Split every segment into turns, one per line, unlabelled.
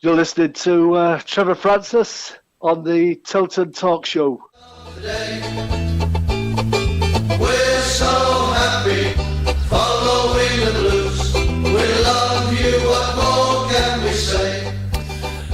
You're listening to Trevor Francis on the Tilton Talk Show.
Today, we're so happy, following the blues. We love you, what more can we say?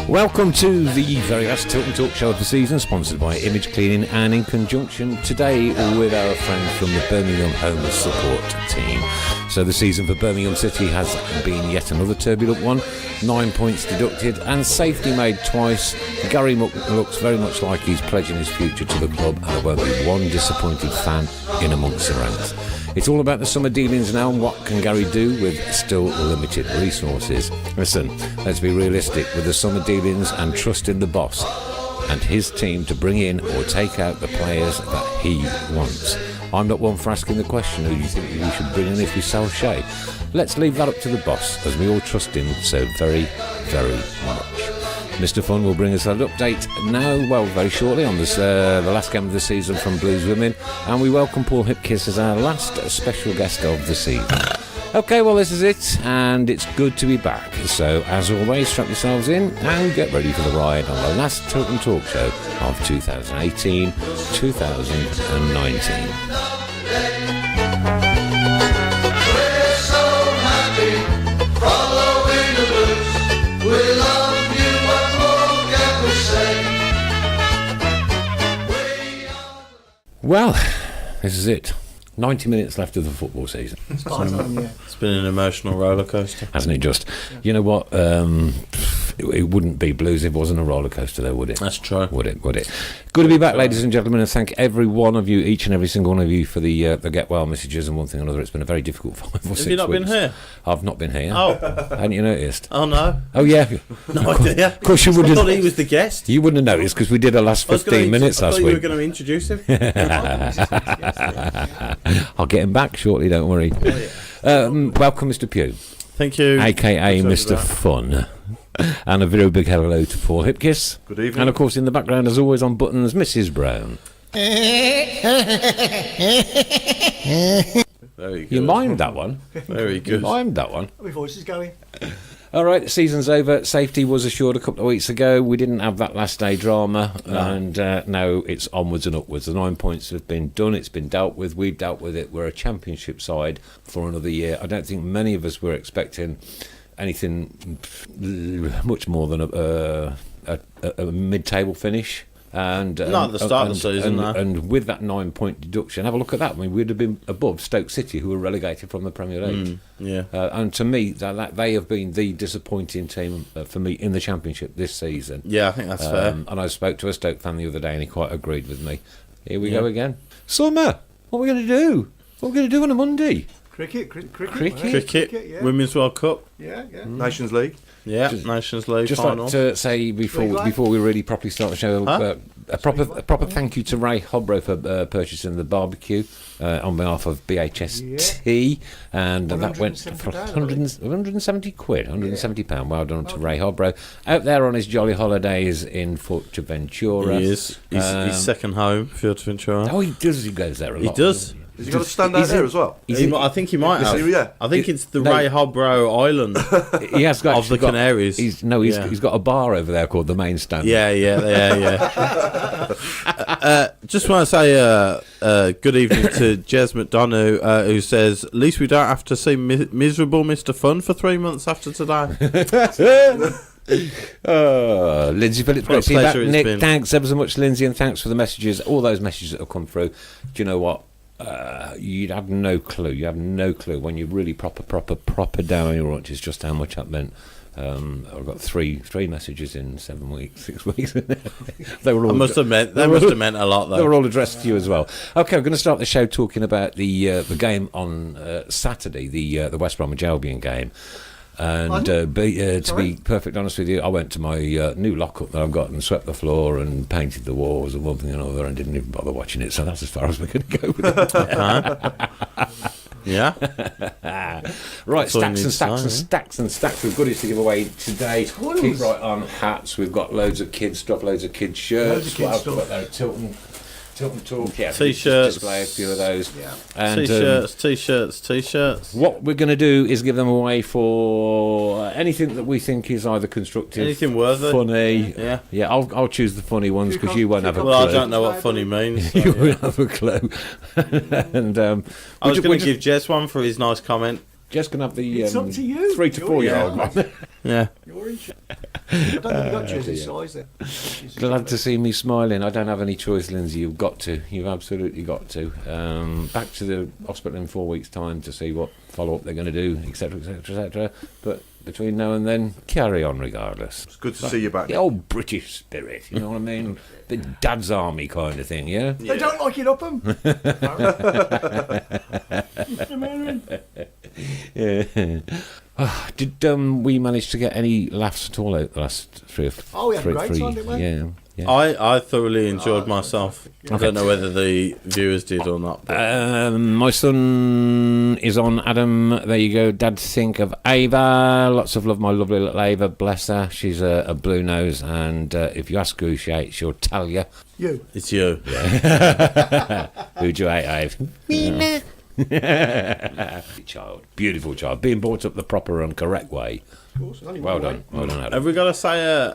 Welcome to the very last Tilton Talk Show of the season, sponsored by Image Cleaning and in conjunction today with our friends from the Birmingham Homeless Support Team. So the season for Birmingham City has been yet another turbulent one. 9 points deducted and safety made twice. Gary Muck looks very much like he's pledging his future to the club, and there won't be one disappointed fan in amongst the ranks. It's all about the summer dealings now, and what can Gary do with still limited resources? Listen, let's be realistic with the summer dealings and trust in the boss and his team to bring in or take out the players that he wants. I'm not one for asking the question, who do you think we should bring in if we sell Shea? Let's leave that up to the boss, as we all trust him so very, very much. Mr. Fun will bring us an update now, very shortly, on this, the last game of the season from Blues Women, and we welcome Paul Hipkiss as our last special guest of the season. Okay, well, this is it, and it's good to be back. So, as always, strap yourselves in and get ready for the ride on the last Tilton Talk Show of 2018-2019. Well, this is it. 90 minutes left of the football season.
It's been an emotional roller coaster,
hasn't it? Just, you know what? It wouldn't be Blues if it wasn't a roller coaster, though, would it?
That's true.
Would it? Good to be back, ladies and gentlemen, and thank every one of you, each and every single one of you, for the get well messages and one thing or another. It's been a very difficult 5 or 6 weeks.
Have you not been here?
I've not been here.
Oh,
hadn't you noticed?
Oh no.
Oh yeah.
No idea.
Of course you wouldn't.
I thought he was the guest.
You wouldn't have noticed because we did the last 15 minutes last week.
You were going to introduce him.
I'll get him back shortly. Don't worry. Welcome, Mr. Pugh.
Thank you.
AKA Mr. Fun. And a very big hello to Paul Hipkiss.
Good evening.
And of course, in the background, as always, on buttons, Mrs. Brown.
Very good.
You mimed that one.
Very good.
You mimed that one.
My voice is going.
All right, the season's over. Safety was assured a couple of weeks ago. We didn't have that last day drama, and now it's onwards and upwards. The 9 points have been done. It's been dealt with. We've dealt with it. We're a championship side for another year. I don't think many of us were expecting anything much more than a mid-table finish. And
not at the start of the season,
and with that 9 point deduction, have a look at that. I mean, we'd have been above Stoke City, who were relegated from the Premier League. And to me, that they have been the disappointing team for me in the Championship this season.
Yeah, I think that's fair.
And I spoke to a Stoke fan the other day, and he quite agreed with me. Here we go again. Summer. What are we going to do? What are we going to do on a Monday?
Cricket.
Cricket. Women's World Cup.
Yeah.
Nations League.
Yeah, Nations League
Just
final.
like to say before we really properly start the show, a proper thank you to Ray Hobro for purchasing the barbecue on behalf of BHST, and that went for 170 quid, 170 £170. Well done to Ray Hobro out there on his jolly holidays in Fuerteventura.
He is. His second home, Fuerteventura.
Oh, he does. He goes there a lot.
He does.
Has he got to stand out there as well?
I think he might have. I think it's the Ray Hobro Island.
He has got
of the Canaries.
He's got a bar over there called the Main Stand.
Yeah. Just want to say good evening to Jez McDonough, who says, at least we don't have to see miserable Mr. Fun for 3 months after today.
Lindsay Phillips, great to see you back. Nick, thanks ever so much, Lindsay, and thanks for the messages, all those messages that have come through. Do you know what? You'd have no clue. You have no clue when you really proper down on your haunches just how much that meant. I've got three messages in 6 weeks. They
must have meant a lot, though.
They were all addressed to you as well. Okay, we're going to start the show talking about the game on Saturday, the West Bromwich Albion game. And to be perfect honest with you, I went to my new lockup that I've got and swept the floor and painted the walls and one thing and another and didn't even bother watching it. So that's as far as we're going to go with it.
Yeah.
Right, stacks and stacks of goodies to give away today. Keep right on hats. We've got loads of kids stuff, loads of kids shirts. What else have we got there at Tilton? Tilton Talk, yeah.
T-shirts.
Display a few of those.
Yeah.
And,
T-shirts.
what we're going to do is give them away for anything that we think is either constructive,
Anything worthy.
funny.
Yeah.
I'll choose the funny ones because you won't have a clue.
Well, I don't know what funny means. So,
You won't have a clue. And
I was going to give Jess one for his nice comment.
Jess can have the
It's up to you.
3 to 4 year old one.
Yeah.
You're in charge. I don't think we've got Tuesday size then.
Glad to see me smiling. I don't have any choice, Lindsay. You've got to. You've absolutely got to. Back to the hospital in 4 weeks' time to see what follow-up they're going to do, etc., etc., etc. But between now and then, carry on regardless.
It's good to see you back.
The old British spirit, you know what I mean? The dad's army kind of thing, yeah?
They don't like it up them.
Yeah. Did we manage to get any laughs at all out the last three?
Oh, we had a great time, didn't we?
Yeah. Yeah.
I thoroughly enjoyed myself. I don't know whether the viewers did or not. But
My son is on Adam. There you go. Dad, think of Ava. Lots of love, my lovely little Ava. Bless her. She's a blue nose, and if you ask who she hates, she'll tell you.
You.
it's you.
Who do you hate, Ave? Child, beautiful child, being brought up the proper and correct way.
Of course. Only
Well
one
done,
way.
Adam.
Have we got to say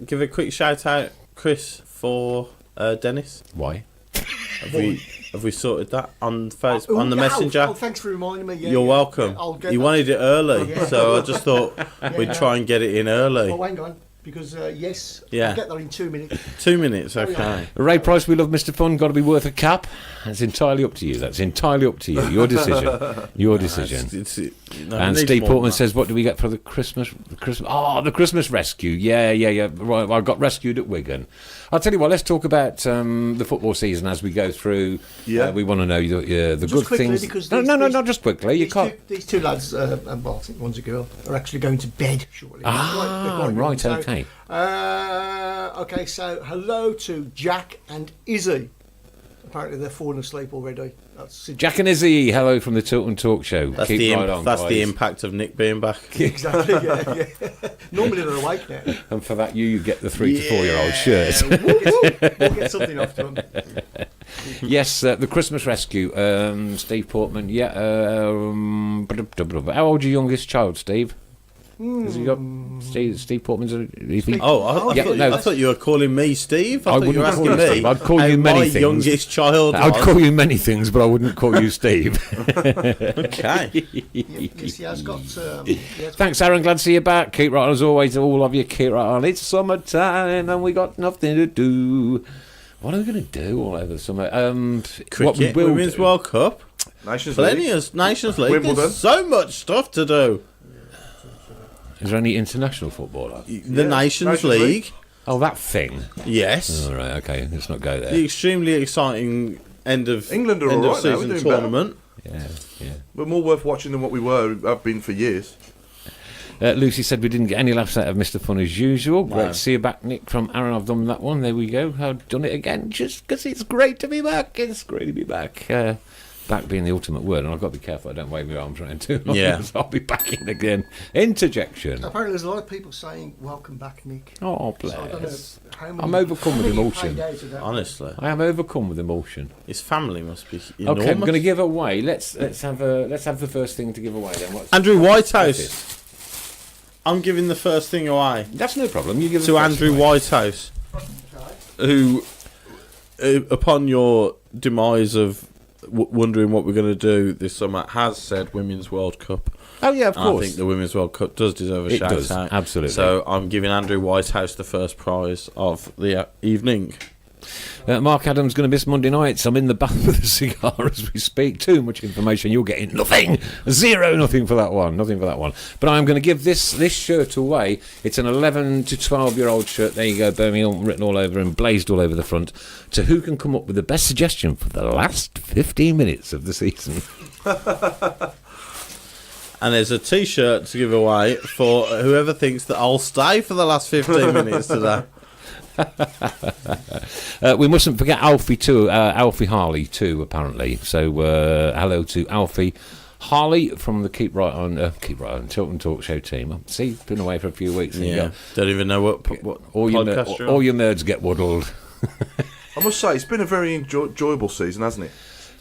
give a quick shout out, Chris, for Dennis?
Why?
Have we sorted that on Facebook,
Oh,
on the
yeah,
messenger?
Oh, thanks for reminding me. Yeah,
You're welcome.
Yeah, I'll get
You
that.
wanted it early,
Yeah.
so I just thought we'd
Yeah.
try and get it in early.
Oh, hang on. Because, yes,
Yeah.
I'll get there in 2 minutes.
2 minutes,
yeah.
okay.
Ray Price, we love Mr. Fun. Got to be worth a cap. It's entirely up to you. That's entirely up to you. Your decision. Your decision.
No,
And
it needs
Steve
more than
Portman
that.
says, "What do we get for the Christmas? The Christmas rescue. Yeah. Right, I got rescued at Wigan. I'll tell you what. Let's talk about the football season as we go through.
Yeah.
We want to know the
Just
good
quickly,
things.
because
No,
these-
not just quickly. You can't.
These two lads, well, I think one's a girl, are actually going to bed shortly.
Ah,
They're quite young.
right,
So,
okay.
Okay, so hello to Jack and Izzy. Apparently they're falling asleep already. That's
Jack and Izzy, hello from the Tilton Talk Show.
That's,
Keep
the,
right on,
that's the
guys.
impact of Nick being back.
exactly. Yeah. Normally they're awake now.
And for that, you get the 3 to 4 year old shirt.
We'll get something off to them.
Yes, the Christmas rescue. Steve Portman. Yeah. How old's your youngest child, Steve? Has he got Steve Portman's?
Oh, I,
Yeah,
thought,
no.
I thought you were calling me Steve. I thought you were
wouldn't call
asking
you
me.
Steve. I'd call
how
you many
my
things.
youngest child
I'd
was.
call you many things, but I wouldn't call you Steve.
Okay.
Yes, he has got. He has
Thanks, Aaron. Glad to see you back. Keep right on as always. All of you, keep right on. It's summertime and we got nothing to do. What are we going to do all over the summer? What we
Cricket,
will
Women's
do-
World Cup,
Nations
plenty
League.
of Nations League.
Wimbledon.
There's so much stuff to do.
Is there any international football on?
The
Yeah,
Nations
Nations
League.
League.
Oh, that thing.
Yes.
All right, okay. Let's not go there.
The extremely exciting end of
England are
end
all
of
right now,
season
we're doing better.
tournament.
Yeah.
We're more worth watching than what we have been for years.
Lucy said we didn't get any laughs out of Mr. Fun as usual. Great
No.
to see you back, Nick, from Aaron. I've done that one. There we go. I've done it again just because it's great to be back. It's great to be back. Back being the ultimate word, and I've got to be careful I don't wave my arms around too long.
Yeah.
I'll be back in again. Interjection.
Apparently, there's a lot of people saying, "Welcome back, Nick."
Oh,
So I don't know
bless.
how many-
I'm overcome with
how many
emotion.
paid out of that?
Honestly,
I am overcome with emotion.
his family must be enormous.
Okay, I'm going to give away. Let's have the first thing to give away then. What's
Andrew
what's
Whitehouse.
this?
I'm giving the first thing away
That's no problem. You give
to
the first
Andrew
away.
Whitehouse, who, upon your demise of wondering what we're going to do this summer, has said Women's World Cup.
Oh yeah, of
And I
course.
think the Women's World Cup does deserve a
It
shout
does,
out.
absolutely.
So I'm giving Andrew Whitehouse the first prize of the evening.
Mark Adams going to miss Monday nights. I'm in the bath with a cigar as we speak. Too much information. You're getting nothing. Zero. Nothing for that one. Nothing for that one. But I'm going to give this shirt away. It's an 11 to 12-year-old shirt. There you go. Birmingham written all over and blazed all over the front. To who can come up with the best suggestion for the last 15 minutes of the season.
And there's a T-shirt to give away for whoever thinks that I'll stay for the last 15 minutes today.
We mustn't forget Alfie too. Alfie Harley too, apparently. So hello to Alfie Harley from the Keep Right On Tilton Talk Show team. See, he's been away for a few weeks. And you
Yeah,
got
don't even know what
all your
podcast you're
all
on.
your nerds get waddled.
must say, it's been a very enjoyable season, hasn't it?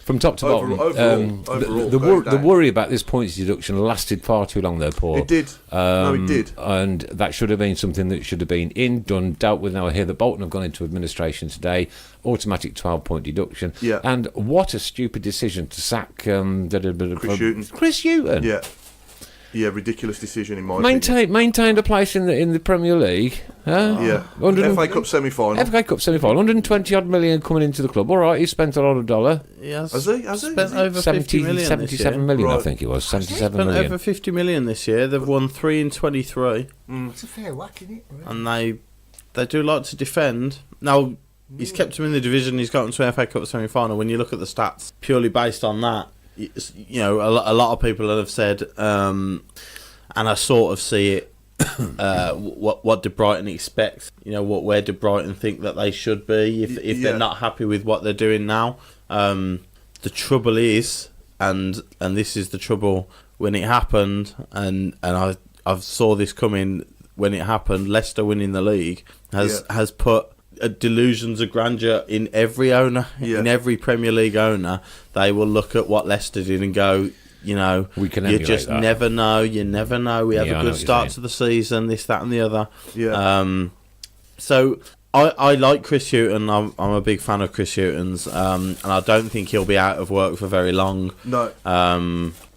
From top to bottom.
Overall,
the worry about this points deduction lasted far too long, though, Paul.
It did. It did.
And that should have been something that should have been done, dealt with. Now I hear that Bolton have gone into administration today. Automatic 12-point deduction.
Yeah.
And what a stupid decision to sack Chris Hughton.
Yeah. Yeah, ridiculous decision in my opinion.
Maintained a place in the Premier League.
Yeah. FA Cup semi-final.
FA Cup semi-final. 120 odd million coming into the club. All right, he spent a lot of dollar.
Yes.
Has he?
Spent over 50 million
77 million,
Right.
I think it was. 77
Spent
million.
over 50 million this year. They've won 3 in 23,
It's a fair whack, isn't it? Really?
and they do like to defend. Now, he's kept them in the division. He's got them to an FA Cup semi-final. When you look at the stats, purely based on that, you know, a lot of people have said, and I sort of see it, what De Brighton expects. You know, where De Brighton think that they should be if they're not happy with what they're doing now. The trouble is, and this is the trouble, when it happened, and I saw this coming when it happened. Leicester winning the league has put delusions of grandeur in every owner, in every Premier League owner. They will look at what Leicester did and go, you know,
We can
you
emulate
just
that.
never know. You never know. We have
Yeah, I
a
know
good
what you're
start
saying.
to the season, this, that, and the other.
Yeah.
So I like Chris Hughton. I'm a big fan of Chris Hughton's, and I don't think he'll be out of work for very long.
No.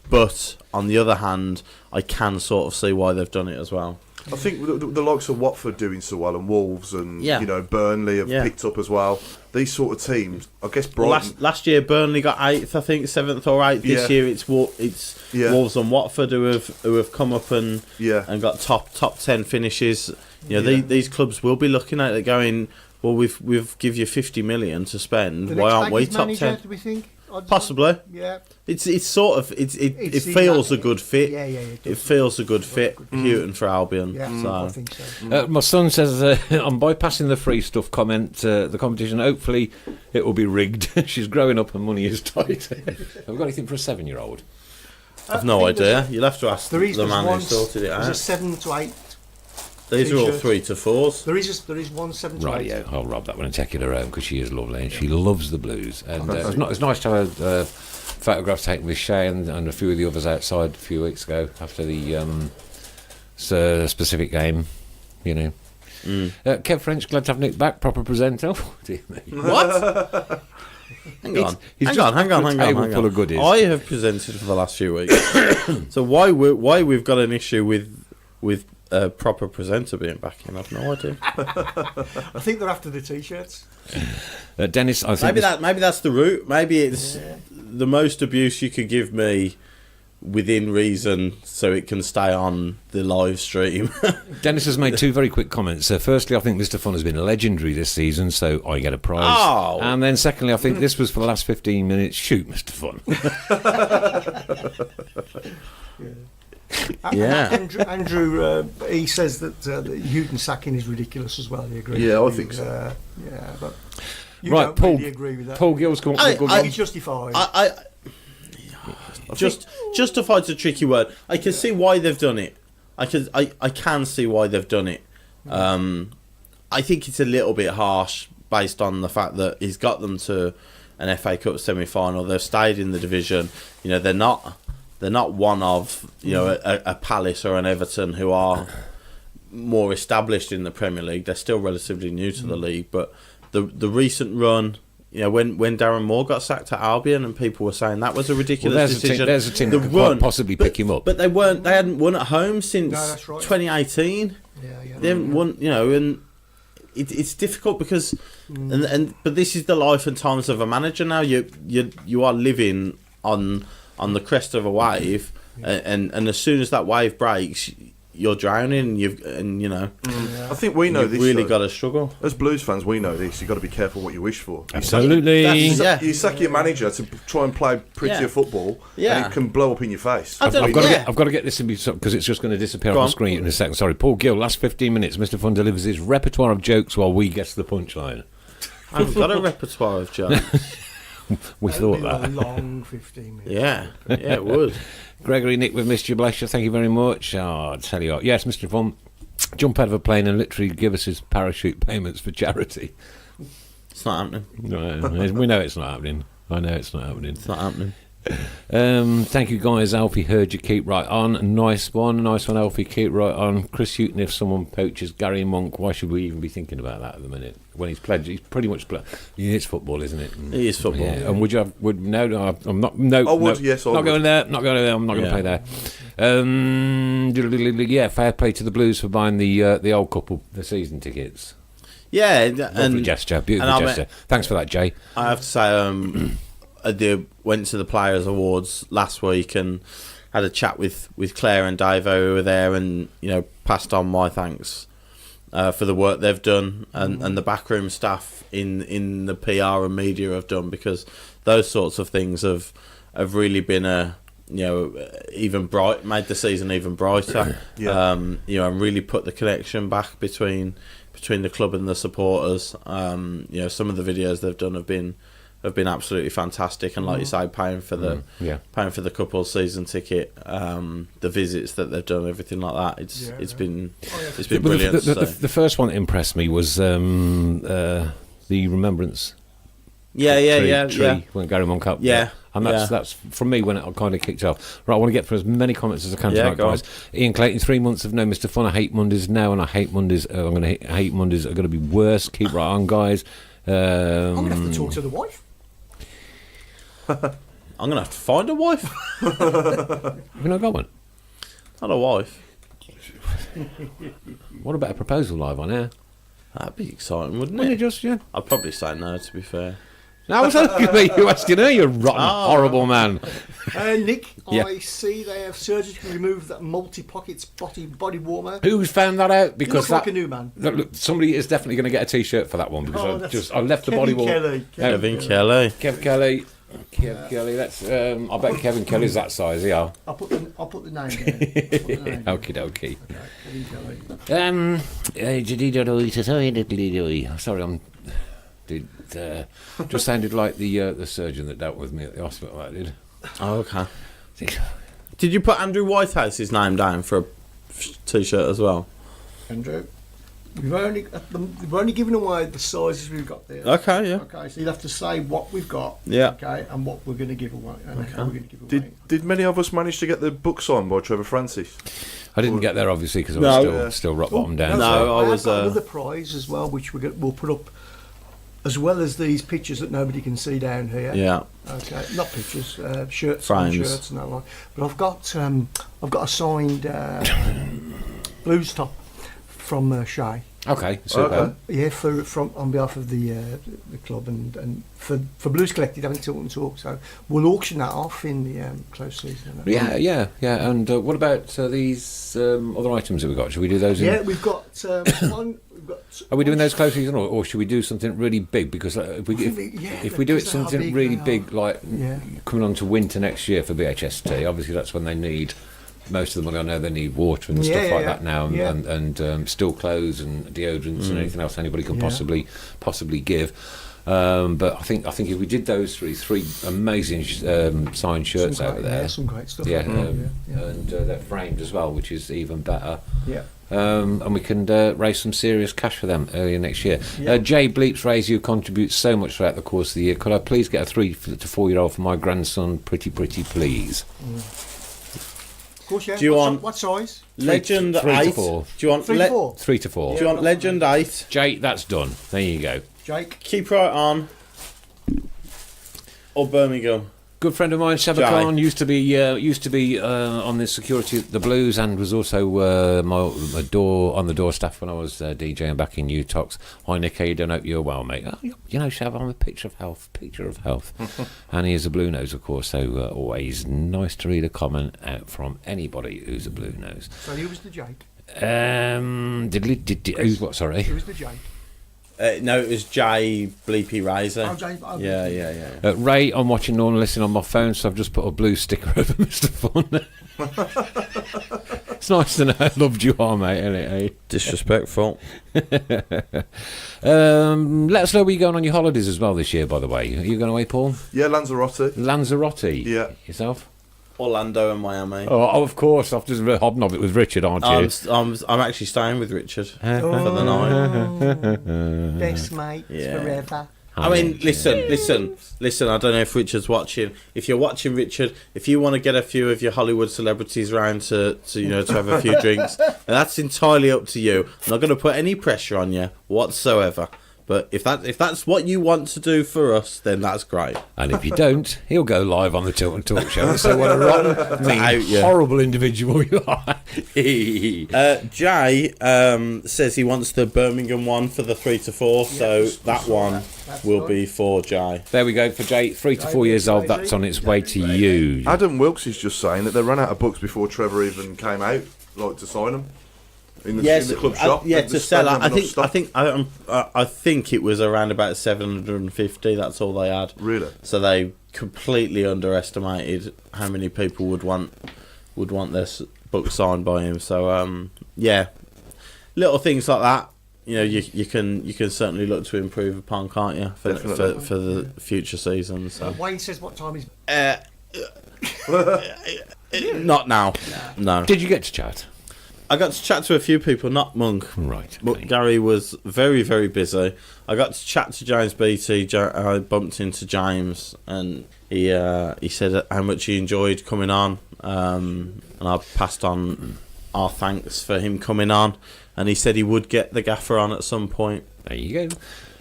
But on the other hand, I can sort of see why they've done it as well.
I think the likes of Watford doing so well, and Wolves, and
Yeah.
you know, Burnley have picked up as well. These sort of teams, I guess. Brighton.
Last year, Burnley got 8th, I think, 7th or 8th. This year, it's Wolves and Watford who have come up and got top 10 finishes. You know, these clubs will be looking at it going, well, we've give you 50 million to spend.
The
Why
next
aren't we
Yankees
top
manager,
10?
Do we think? Odds
Possibly.
on? Yeah.
It's sort of it
It's
feels
in
a good fit.
Yeah, it does.
It feels a good fit. Hughton for Albion.
Yeah,
So.
I think so.
My son says, I'm bypassing the free stuff comment, the competition. Hopefully it will be rigged. She's growing up and money is tight. Have we got anything for a 7-year-old?
I've no idea. You'll have to ask the
There's
man who
one.
sorted it
There's a
out.
7 to 8.
These are all
t-shirt.
3 to 4s.
There is one 7 to 8.
Right, yeah, I'll rob that one and take it home because she is lovely and she loves the blues. And it's nice to have a photograph taken with Shay and a few of the others outside a few weeks ago after the specific game, you know. Kev French, glad to have Nick back, proper presenter. Dear me.
What? Hang on.
He's
Hang
just
on.
got a table full of goodies.
I have presented for the last few weeks. So why we've got an issue with a proper presenter being back in, I've no idea.
I think they're after the t-shirts.
Dennis, I think
Maybe that's the route. Maybe it's the most abuse you could give me within reason, so it can stay on the live stream.
Dennis has made 2 very quick comments. Firstly, I think Mr. Fun has been legendary this season, so I get a prize.
Oh.
And then secondly, I think this was for the last 15 minutes. Shoot, Mr. Fun.
Yeah.
Andrew he says that Hughton sacking is ridiculous as well. He agrees.
Yeah, I think so.
Yeah, but you
Right,
don't
Paul.
really agree with that.
Paul Gill's come up with a good
I
one.
think it's justified.
Justified's a tricky word. I can see why they've done it. I can see why they've done it. I think it's a little bit harsh based on the fact that he's got them to an FA Cup semi-final. They've stayed in the division. You know, they're not one of, you know, a Palace or an Everton who are more established in the Premier League. They're still relatively new to the league, but the recent run, you know, when Darren Moore got sacked at Albion and people were saying that was a ridiculous decision.
There's a team that could quite possibly pick him up.
But they hadn't won at home since
No, that's right.
2018.
Yeah.
They haven't won, you know, and it's difficult because but this is the life and times of a manager now. You are living on the crest of a wave, and as soon as that wave breaks, you're drowning. You know.
I think we know
you've
this.
really
though.
got to struggle.
As Blues fans, we know this. You've got to be careful what you wish for.
Absolutely.
Yeah.
You sack your manager to try and play prettier football, and it can blow up in your face.
I don't-
I've got to get this in because it's just going to disappear
Go
off
on.
the screen in a second. Sorry, Paul Gill. Last 15 minutes, Mr. Fun delivers his repertoire of jokes while we guess the punchline.
I haven't got a repertoire of jokes.
We
It'll
thought
be
that.
a long 15 minutes.
Yeah, it would.
Gregory, Nick, we've missed you, bless you. Thank you very much. Oh, I tell you what. Yes, Mr. Fun, jump out of a plane and literally give us his parachute payments for charity.
It's not happening.
No, we know it's not happening. I know it's not happening.
It's not happening.
Thank you guys. Alfie heard you. Keep right on. Nice one, Alfie. Keep right on. Chris Houghton, if someone poaches Gary Monk, why should we even be thinking about that at the minute? When he's pledged, he's pretty much pledged. Yeah, it's football, isn't it?
It is football.
Yeah. And would you have? No, I'm not. No,
I would.
no,
Yes, I
not
would.
going there. Not going there. I'm not going to play there. Yeah, fair play to the Blues for buying the old couple the season tickets.
Yeah,
Lovely gesture, beautiful gesture. Thanks for that, Jay.
I have to say, I went to the Players Awards last week and had a chat with Claire and Davo who were there, and passed on my thanks for the work they've done and the backroom staff in the PR and media have done, because those sorts of things have really been made the season even brighter. And really put the connection back between the club and the supporters. Some of the videos they've done have been absolutely fantastic, and like you say, paying for the couple's season ticket, the visits that they've done, everything like that. It's been brilliant.
The first one that impressed me was the Remembrance.
Tree
when Gary Monk up.
Yeah.
And that's from me when it kind of kicked off. Right, I want to get through as many comments as I can tonight, guys. Ian Clayton, 3 months of no Mr. Fun. I hate Mondays now, and I hate Mondays. I'm going to hate Mondays. Are going to be worse. Keep right on, guys.
I'm going to have to talk to the wife.
I'm going to have to find a wife.
Have you not got one?
Not a wife.
What about a proposal live on air?
That'd be exciting, wouldn't
Well,
it? I'd probably say no, to be fair.
Now it's asking me. You're asking her, you rotten, horrible man.
Nick,
Yeah.
I see they have surgically removed that multi-pockets body warmer.
Who's found that out?
You
Because
look like a new man.
look, somebody is definitely going to get a T-shirt for that one, because I left the
Kevin
body warmer.
Kelly.
Kevin Kelly.
Kev Kelly. That's. I bet Kevin Kelly's that size. Yeah.
I'll put the name down.
Okie dokie.
Kevin Kelly.
Sorry, just sounded like the surgeon that dealt with me at the hospital. That did.
Oh, okay. Did you put Andrew Whitehouse's name down for a T-shirt as well?
Andrew, we've only given away the sizes we've got there.
Okay, yeah.
Okay, so you'll have to say what we've got.
Yeah.
Okay, and what we're going to give away, and how we're going to give away.
Did many of us manage to get the book signed by Trevor Francis?
I didn't get there obviously because I was still rock bottom down.
No,
I was another prize as well, which we'll put up, as well as these pictures that nobody can see down here.
Yeah.
Okay, not pictures, shirts,
Frames.
shirts, and that one. But I've got a signed blues top from Shay.
Okay, super.
Okay.
Yeah, from on behalf of the club and for Blues Collected having Tilton Talk. So we'll auction that off in the close season.
Yeah. And what about these other items that we got? Should we do those?
Yeah, we've got one.
Are we doing those close season, or should we do something really big? Because if we do it something really big, like coming on to winter next year for BHST, obviously that's when they need most of the money. I know they need water and stuff like that now, and still clothes and deodorants and anything else anybody can possibly give. But I think if we did those three amazing signed shirts over there,
some great stuff.
and they're framed as well, which is even better.
Yeah.
And we can raise some serious cash for them earlier next year. Jay Bleeps Raise You contributes so much throughout the course of the year. Could I please get a 3 to 4 year old for my grandson? Pretty please.
Of course, yeah.
Do you want
what size?
Legend
3 to
8?
4.
Do you want
3 to 4?
3 to 4.
Do you want Legend 8?
Jay, that's done. There you go.
Jake.
Keep right on. Or Birmingham.
Good friend of mine, Seba Khan, used to be on the security at the Blues, and was also my door staff when I was DJing back in Utox. Hi Nick, how you doing? Hope you're well, mate. Oh, you know, Seb, I'm a picture of health. And he is a Blue Nose, of course, so always nice to read a comment out from anybody who's a Blue Nose.
So who was the Jake?
Who's what? Sorry.
Who was the Jake?
No, it was Jay Bleepy Razor.
Oh, Jay. Oh,
Yeah.
Ray, I'm watching Northern listening on my phone, so I've just put a blue sticker over Mr. Fun. It's nice to know how loved you are, mate, isn't it? Eh?
Disrespectful.
Let us know where you're going on your holidays as well this year, by the way. Are you going away, Paul?
Yeah, Lanzarote.
Lanzarote?
Yeah.
Yourself?
Orlando and Miami.
Oh, of course. I've just hobnob it with Richard, aren't you?
I'm actually staying with Richard for the night.
Best mates forever.
I mean, listen. I don't know if Richard's watching. If you're watching, Richard, if you want to get a few of your Hollywood celebrities round to have a few drinks, that's entirely up to you. I'm not going to put any pressure on you whatsoever. But if that's what you want to do for us, then that's great.
And if you don't, he'll go live on the Tilton Talk Show and say what a rotten, mean, horrible individual you are.
Jay says he wants the Birmingham one for the 3 to 4, so that one will be for Jay.
There we go for Jay, 3 to 4 years old. That's on its way to you.
Adam Wilkes is just saying that they ran out of books before Trevor even came out, like to sign them. In the club shop,
to sell. I think it was around about 750. That's all they had.
Really?
So they completely underestimated how many people would want their book signed by him. So little things like that. You can certainly look to improve upon, can't you? For the future seasons. So.
Wayne says, "What time is?"
Not now. No.
Did you get to chat?
I got to chat to a few people, not Monk.
Right. Okay.
But Gary was very, very busy. I got to chat to James Beattie. I bumped into James, and he said how much he enjoyed coming on. And I passed on our thanks for him coming on. And he said he would get the gaffer on at some point.
There you go.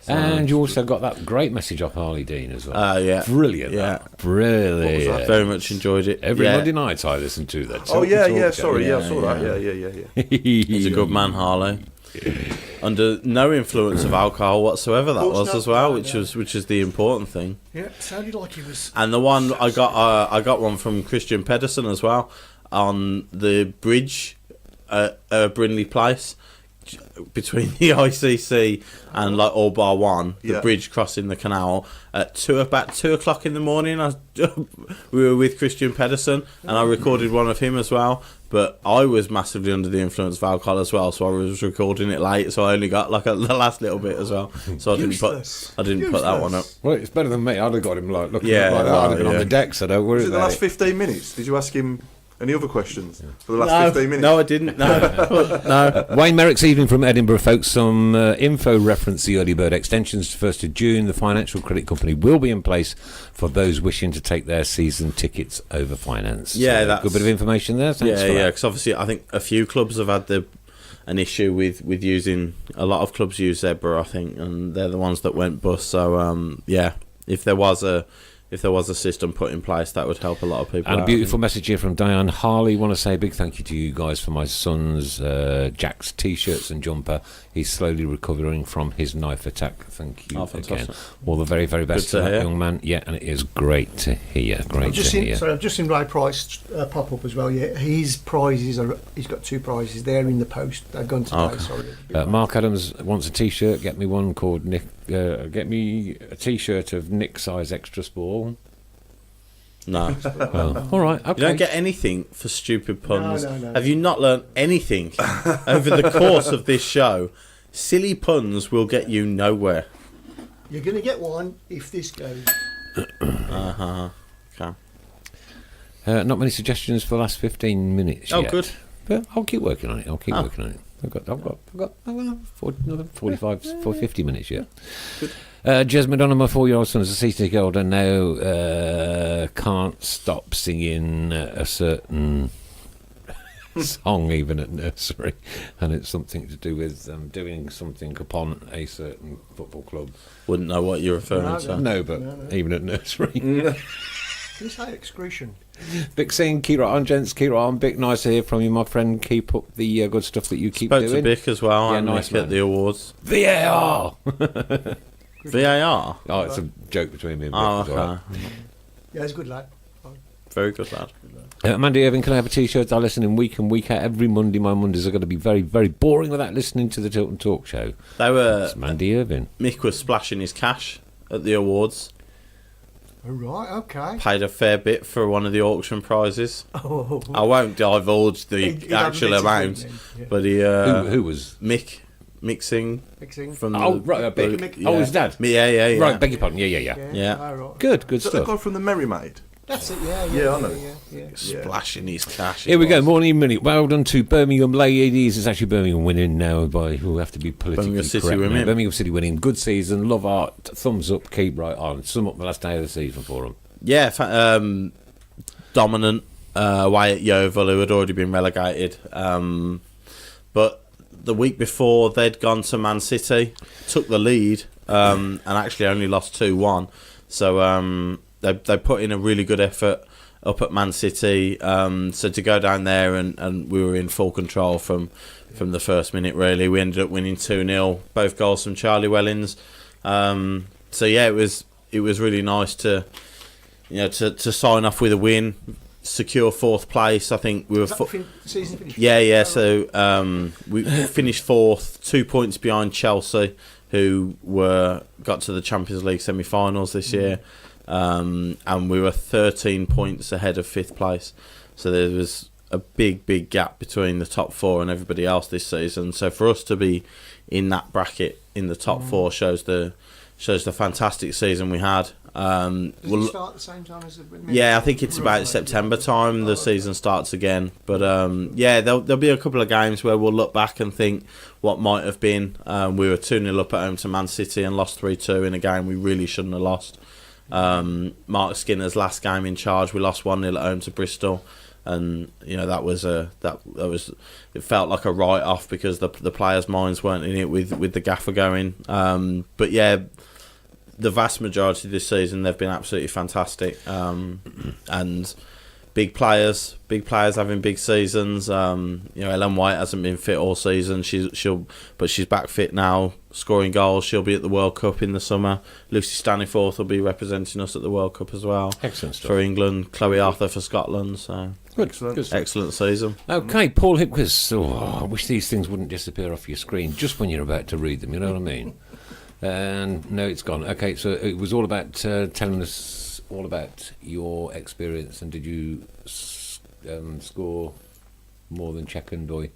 And you also got that great message off Harley Dean as well.
Yeah.
Brilliant.
Yeah.
Brilliant.
What was that? Very much enjoyed it.
Every Monday night I listen to that.
Oh, yeah, sorry. Yeah, I saw that. Yeah.
He's a good man, Harley. Under no influence of alcohol whatsoever, that was as well, which is the important thing.
Yeah, sounded like he was.
And the one I got one from Christian Pedersen as well on the bridge at Brindley Place. Between the ICC and like All Bar One, the bridge crossing the canal at about 2 o'clock in the morning. We were with Christian Pedersen, and I recorded one of him as well. But I was massively under the influence of alcohol as well, so I was recording it late. So I only got like the last little bit as well. So I didn't put that one up.
Well, it's better than me. I'd have got him like looking like that. I'd have been on the deck, so don't worry.
Was it the last 15 minutes? Did you ask him any other questions for the last 15 minutes?
No, I didn't. No.
Wayne Merrick's evening from Edinburgh, folks. Some info reference the early bird extensions to 1st of June. The financial credit company will be in place for those wishing to take their season tickets over finance.
Yeah,
so
that's
a good bit of information there. Thanks for that.
because obviously I think a few clubs have had an issue with using. A lot of clubs use Zebra, I think, and they're the ones that went bust. So if there was a system put in place, that would help a lot of people.
And a beautiful message here from Diane Harley. Want to say a big thank you to you guys for my son's Jack's t-shirts and jumper. He's slowly recovering from his knife attack. Thank you again. All the very, very best to that young man. Yeah, and it is great to hear. I've
just seen Ray Price pop up as well. Yeah, his prizes he's got 2 prizes. They're in the post. They've gone today.
Okay.
Sorry.
Mark Adams wants a t-shirt. Get me one called Nick. Get me a t-shirt of Nick size extra small.
No.
Oh, all right. Okay.
You don't get anything for stupid puns.
No.
Have you not learned anything over the course of this show? Silly puns will get you nowhere.
You're going to get one if this goes.
Okay.
Not many suggestions for the last 15 minutes yet.
Good.
But I'll keep working on it. I've got another 45, 50 minutes yet.
Good.
Jez Madonna, my 4-year-old son, is a season ticket holder now. Can't stop singing a certain song even at nursery, and it's something to do with doing something upon a certain football club.
Wouldn't know what you're referring to.
No, but even at nursery.
Can you say excretion?
Vic saying, Kira on, gents, Kira on. Vic, nice to hear from you, my friend. Keep up the good stuff that you keep doing.
Spoke to Vic as well.
Yeah,
and
nice
at the awards.
VAR!
VAR?
Oh, it's a joke between me and Vic.
Okay.
Well.
Yeah, he's a good lad.
Very good lad.
Mandy Irving, can I have a t-shirt? I listen in week and week out every Monday. My Mondays are going to be very, very boring without listening to the Tilton Talk Show.
It's
Mandy Irving.
Mick was splashing his cash at the awards.
All right, okay.
Paid a fair bit for one of the auction prizes.
Oh.
I won't divulge the actual amount, but he...
who was?
Mick. Mixing from
Mick. Oh, his dad.
Yeah.
Right, beg your pardon. Yeah.
Right.
Good
So
stuff.
the guy from the Merry Maid?
That's it, yeah.
Yeah, I know.
Yeah.
Splashing his cash.
Here we go, morning minute. Well done to Birmingham ladies. It's actually Birmingham winning now by who have to be politically
Birmingham City
correct.
women.
Birmingham City winning. Good season. Love art. Thumbs up. Keep right on. Sum up the last day of the season for them.
Yeah, dominant away at Yeovil, who had already been relegated. But the week before, they'd gone to Man City, took the lead, and actually only lost 2-1. So they put in a really good effort up at Man City. So to go down there and we were in full control from the first minute, really. We ended up winning 2-0, both goals from Charlie Wellings. So yeah, it was really nice to sign off with a win, secure 4th place. I think we were
season finished?
Yeah. So we finished 4th, 2 points behind Chelsea, who got to the Champions League semi-finals this year, and we were 13 points ahead of 5th place. So there was a big gap between the top 4 and everybody else this season. So for us to be in that bracket in the top 4 shows the fantastic season we had.
Does it start at the same time as
I think it's about September time the season starts again. But there'll be a couple of games where we'll look back and think what might have been. We were 2-0 up at home to Man City and lost 3-2 in a game we really shouldn't have lost. Mark Skinner's last game in charge, we lost 1-0 at home to Bristol, and that was it felt like a write-off because the players' minds weren't in it with the gaffer going. But yeah, the vast majority of this season they've been absolutely fantastic, and big players having big seasons. Ellen White hasn't been fit all season. But she's back fit now, scoring goals. She'll be at the World Cup in the summer. Lucy Staniforth will be representing us at the World Cup as well.
Excellent stuff.
For England. Chloe Arthur for Scotland. So
Good.
excellent season.
Okay, Paul Hipkiss. Oh, I wish these things wouldn't disappear off your screen just when you're about to read them. You know what I mean? And no, it's gone. Okay, so it was all about telling us all about your experience. And did you score more than Czech and Doy?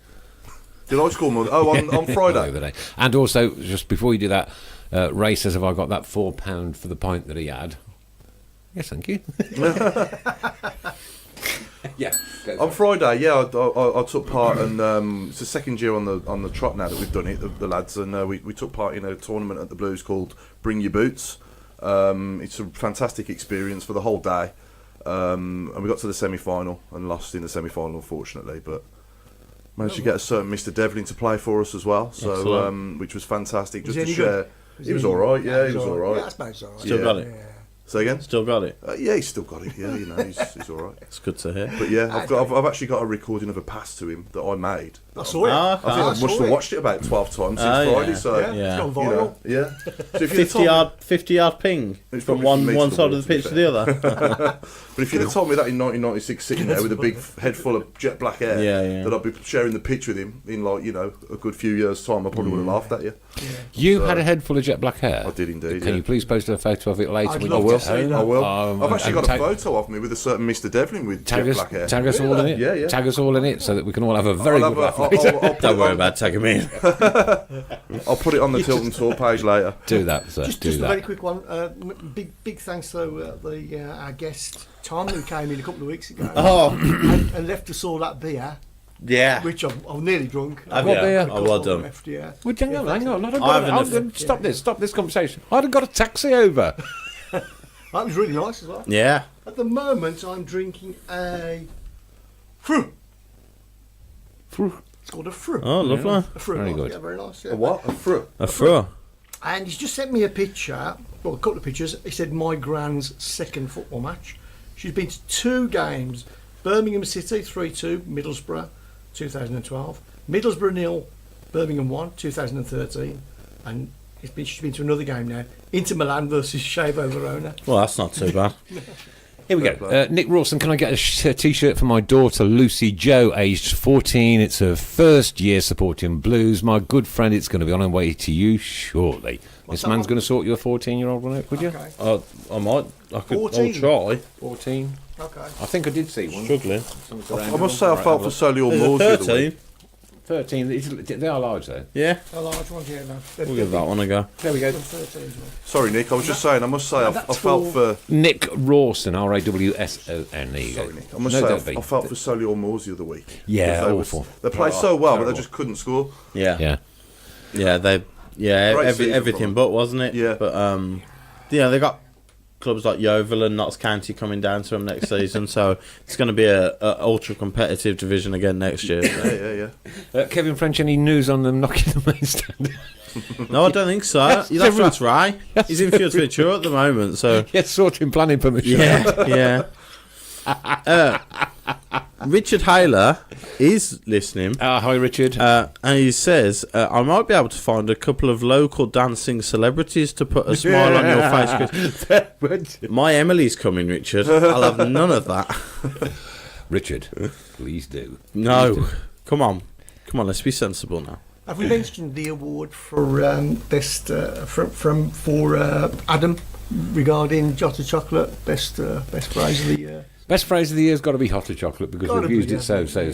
Did I score more? On Friday.
The day. And also, just before you do that, Ray says, have I got that £4 for the pint that he had? Yes, thank you. Yeah.
On Friday, I took part, and it's the second year on the trot now that we've done it, the lads, and we took part in a tournament at the Blues called Bring Your Boots. It's a fantastic experience for the whole day, and we got to the semi-final and lost in the semi-final, unfortunately, but managed to get a certain Mr. Devlin to play for us as well, so which was fantastic. Just to share. He was all right, he was all right.
Yeah, I suppose all right.
Still got it.
Say again?
Still got it.
Yeah, he's still got it. Yeah, he's all right.
It's good to hear.
But yeah, I've actually got a recording of a pass to him that I made.
I saw it.
I think I must have watched it about 12 times since Friday.
Yeah.
So
It's gone viral.
yeah. So if
50 yard ping
It's
from
probably
one
from me to
side
the
of the
wall,
pitch
to
to
be
the other.
But if you'd have told me that in 1996, sitting there with a big head full of jet black hair,
Yeah.
that I'd be sharing the pitch with him in a good few years' time, I probably would have laughed at you.
You had a head full of jet black hair?
I did indeed.
Can you please post a photo of it later
I'd
when
love
you
to
get
see
home?
that.
I will. I've
and
actually got a photo of me with a certain Mr. Devlin with jet black hair.
Tag us all in it.
Yeah.
Tag us all in it so that we can all have a very good laugh later.
Don't worry about tagging me in.
I'll put it on the Tilton Tour page later.
Do that, sir.
Just a very quick one. Big thanks to our guest Tom, who came in a couple of weeks ago and left us all that beer,
Yeah.
which I've nearly drunk.
What beer?
Oh, well done.
Left, yeah.
Well, hang on. Stop this conversation. I'd have got a taxi over.
That was really nice as well.
Yeah.
At the moment, I'm drinking a fruit. It's called a fruit.
Oh, lovely.
A fruit.
Very good.
Yeah, very nice. Yeah.
A what? A fruit?
A fro.
And he's just sent me a picture, well, a couple of pictures. He said, my gran's second football match. She's been to 2 games. Birmingham City, 3-2, Middlesbrough, 2012. Middlesbrough 0, Birmingham 1, 2013. And she's been to another game now. Inter Milan versus Chievo Verona.
Well, that's not too bad.
Here we go. Nick Rawson, can I get a T-shirt for my daughter Lucy Jo, aged 14? It's her first year supporting Blues. My good friend, it's going to be on her way to you shortly. This man's going to sort you a 14-year-old one out, would you?
Okay.
I might. I'll
14.
try.
14.
Okay.
I think I did see one.
Struggling.
I must say I felt for Solihull Moors the other
13.
week.
13. They are large though.
Yeah,
A large one, yeah, no.
we'll give that one a go.
There we go.
13 as well.
Sorry, Nick. I was just saying. I must say, I felt for.
Nick Rawson, Rawson. There you
Sorry,
go.
Nick. I must
No,
say,
don't be.
I felt for Solihull Moors the other week.
Yeah,
They
awful.
They played so well, but
terrible.
they just couldn't score.
Yeah,
Yeah.
Great season
everything
for them.
but, wasn't it?
Yeah.
But they got clubs like Yeovil and Notts County coming down to them next season, so it's going to be a ultra competitive division again next year. So.
Yeah.
Kevin French, any news on them knocking the main stand?
No, I don't think so. You'd have to ask Ray. He's in Fields Ventura at the moment, so
Yes, sorting planning permission.
yeah. Richard Hayler is listening.
Hi, Richard.
And he says, I might be able to find a couple of local dancing celebrities to put a smile on your face, Chris. My Emily's coming, Richard. I'll have none of that.
Richard, please do.
No.
Please do.
Come on, let's be sensible now.
Have we mentioned the award for best for Adam regarding Jota Chocolate? Best phrase of the year.
Best phrase of the year's got to be hotter chocolate because
Gotta
we've
be,
used
yeah.
it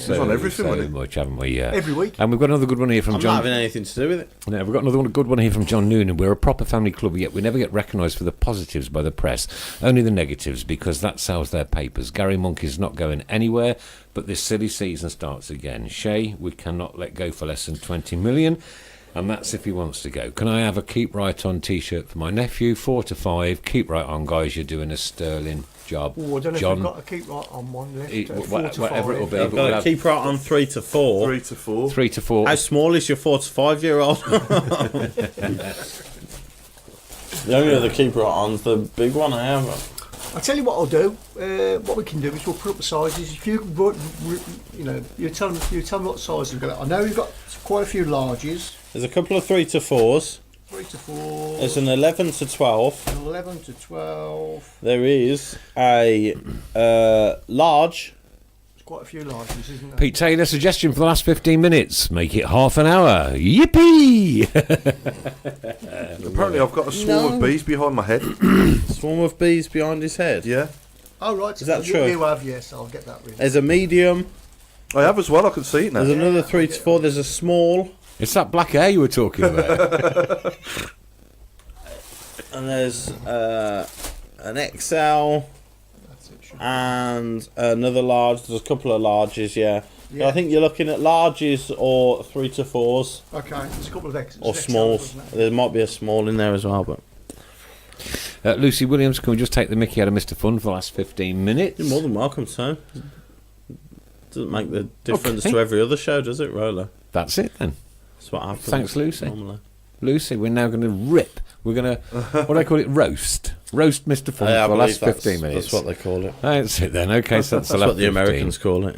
so
on everything, wasn't it?
much, haven't we? Yeah.
Every week.
And we've got another good one here from
I'm
John.
not having anything to do with it.
No, we've got another good one here from John Noonan. We're a proper family club, yet we never get recognised for the positives by the press, only the negatives, because that sells their papers. Gary Monk is not going anywhere, but this silly season starts again. Shay, we cannot let go for less than 20 million, and that's if he wants to go. Can I have a keep right on T-shirt for my nephew? 4 to 5. Keep right on, guys. You're doing a sterling job.
Oh, I don't know
John,
if we've got to keep right on one left.
It-
4 to
whatever
5.
it'll be.
I've
but
got
we'll
to
have
keep right on 3 to 4.
3 to 4.
3 to 4.
How small is your 4 to 5 year old? The only other keeper on's the big one I have.
I'll tell you what I'll do. What we can do is we'll put up the sizes. If you you tell them what size you've got. I know you've got quite a few larges.
There's a couple of 3 to 4s.
3 to 4.
There's an 11 to 12.
11 to 12.
There is a large.
There's quite a few larges, isn't there?
Pete Taylor, suggestion for the last 15 minutes. Make it half an hour. Yippee!
Apparently, I've got a swarm of bees behind my head.
Swarm of bees behind his head.
Yeah,
Oh, right.
Is that
you,
true?
You have, yes. I'll get that rid.
There's a medium.
I have as well. I can see it now.
There's another 3 to 4. There's a small.
It's that black hair you were talking about.
And there's an XL.
That's it, sure.
And another large. There's a couple of larges, yeah.
Yeah.
I think you're looking at larges or 3 to 4s
Okay, there's a couple of X.
or
there's
smalls.
XLs, isn't
There might be a small in there as well, but
Lucy Williams, can we just take the mickey out of Mr. Fun for the last 15 minutes?
you're more than welcome to. Doesn't make the difference
Okay.
to every other show, does it, Roller?
That's it then.
That's what happens.
Thanks, Lucy.
Normally.
Lucy, we're now going to rip. We're going to, what do I call it? Roast. Roast Mr. Fun
I
for the last
believe
15 minutes.
That's what they call it.
That's it then. Okay, so that's
That's
the
what the
15.
Americans call it.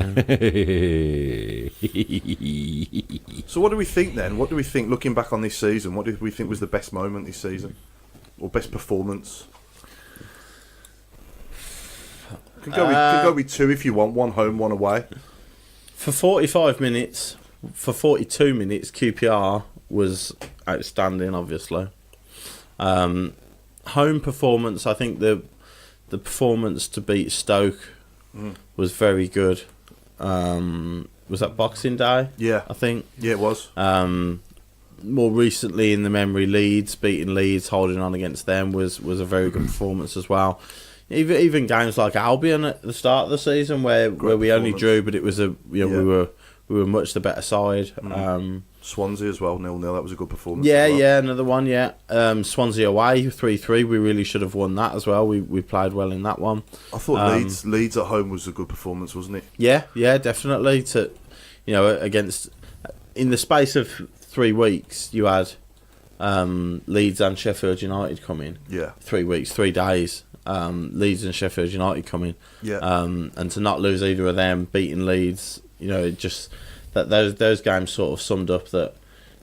Yeah.
So, what do we think then? What do we think looking back on this season? What do we think was the best moment this season, or best performance? Could go with two if you want. One home, one away.
For 45 minutes, for 42 minutes, QPR was outstanding, obviously. Home performance, I think the performance to beat Stoke was very good. Was that Boxing Day?
Yeah,
I think.
yeah, it was.
More recently in the memory, beating Leeds, holding on against them was a very good performance as well. Even games like Albion at the start of the season where we only
performance.
drew, but it was we were much the better side.
Swansea as well, 0-0. That was a good performance.
Yeah,
as well.
yeah, another one. Yeah, Swansea away 3-3. We really should have won that as well. We played well in that one.
I thought Leeds at home was a good performance, wasn't it?
Yeah, definitely. Against in the space of 3 weeks, you had Leeds and Sheffield United come in.
Yeah,
3 weeks, 3 days. Leeds and Sheffield United come in.
yeah.
And to not lose either of them, beating Leeds, it just that those games sort of summed up that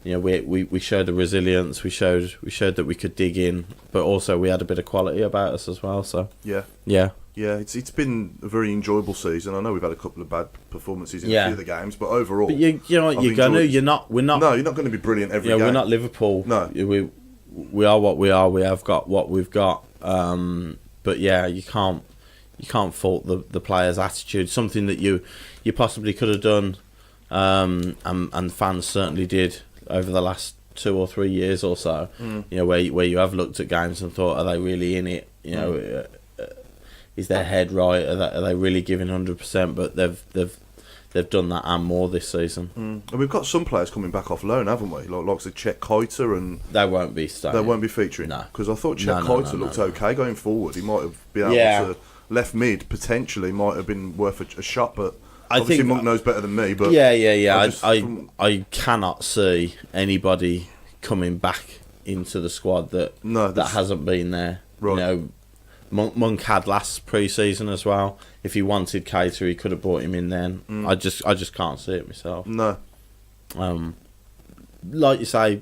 we showed the resilience, we showed that we could dig in, but also we had a bit of quality about us as well. So
Yeah.
yeah,
It's been a very enjoyable season. I know we've had a couple of bad performances in
Yeah.
a few of the games, but overall,
but you know what
I've
you're gonna.
enjoyed-
We're not.
no, you're not going to be brilliant every game.
We're not Liverpool.
No.
We are what we are. We have got what we've got. But yeah, you can't fault the players' attitude. Something that you possibly could have done and fans certainly did over the last 2 or 3 years or so. You know, where you have looked at games and thought, are they really in it? You know, is their head right? Are they really giving 100%? But they've done that and more this season.
And we've got some players coming back off loan, haven't we? Like the Chet Kiter, and
They won't be staying.
they won't be featuring.
No.
Because I thought Chet
No,
Kiter looked okay going forward. He might have been able to left mid potentially might have been worth a shot, but
I
obviously
think-
Monk knows better than me. But
I cannot see anybody coming back into the squad that hasn't been there.
Right.
You know, Monk had last pre-season as well. If he wanted Cater, he could have brought him in then. I just can't see it myself.
No.
Like you say,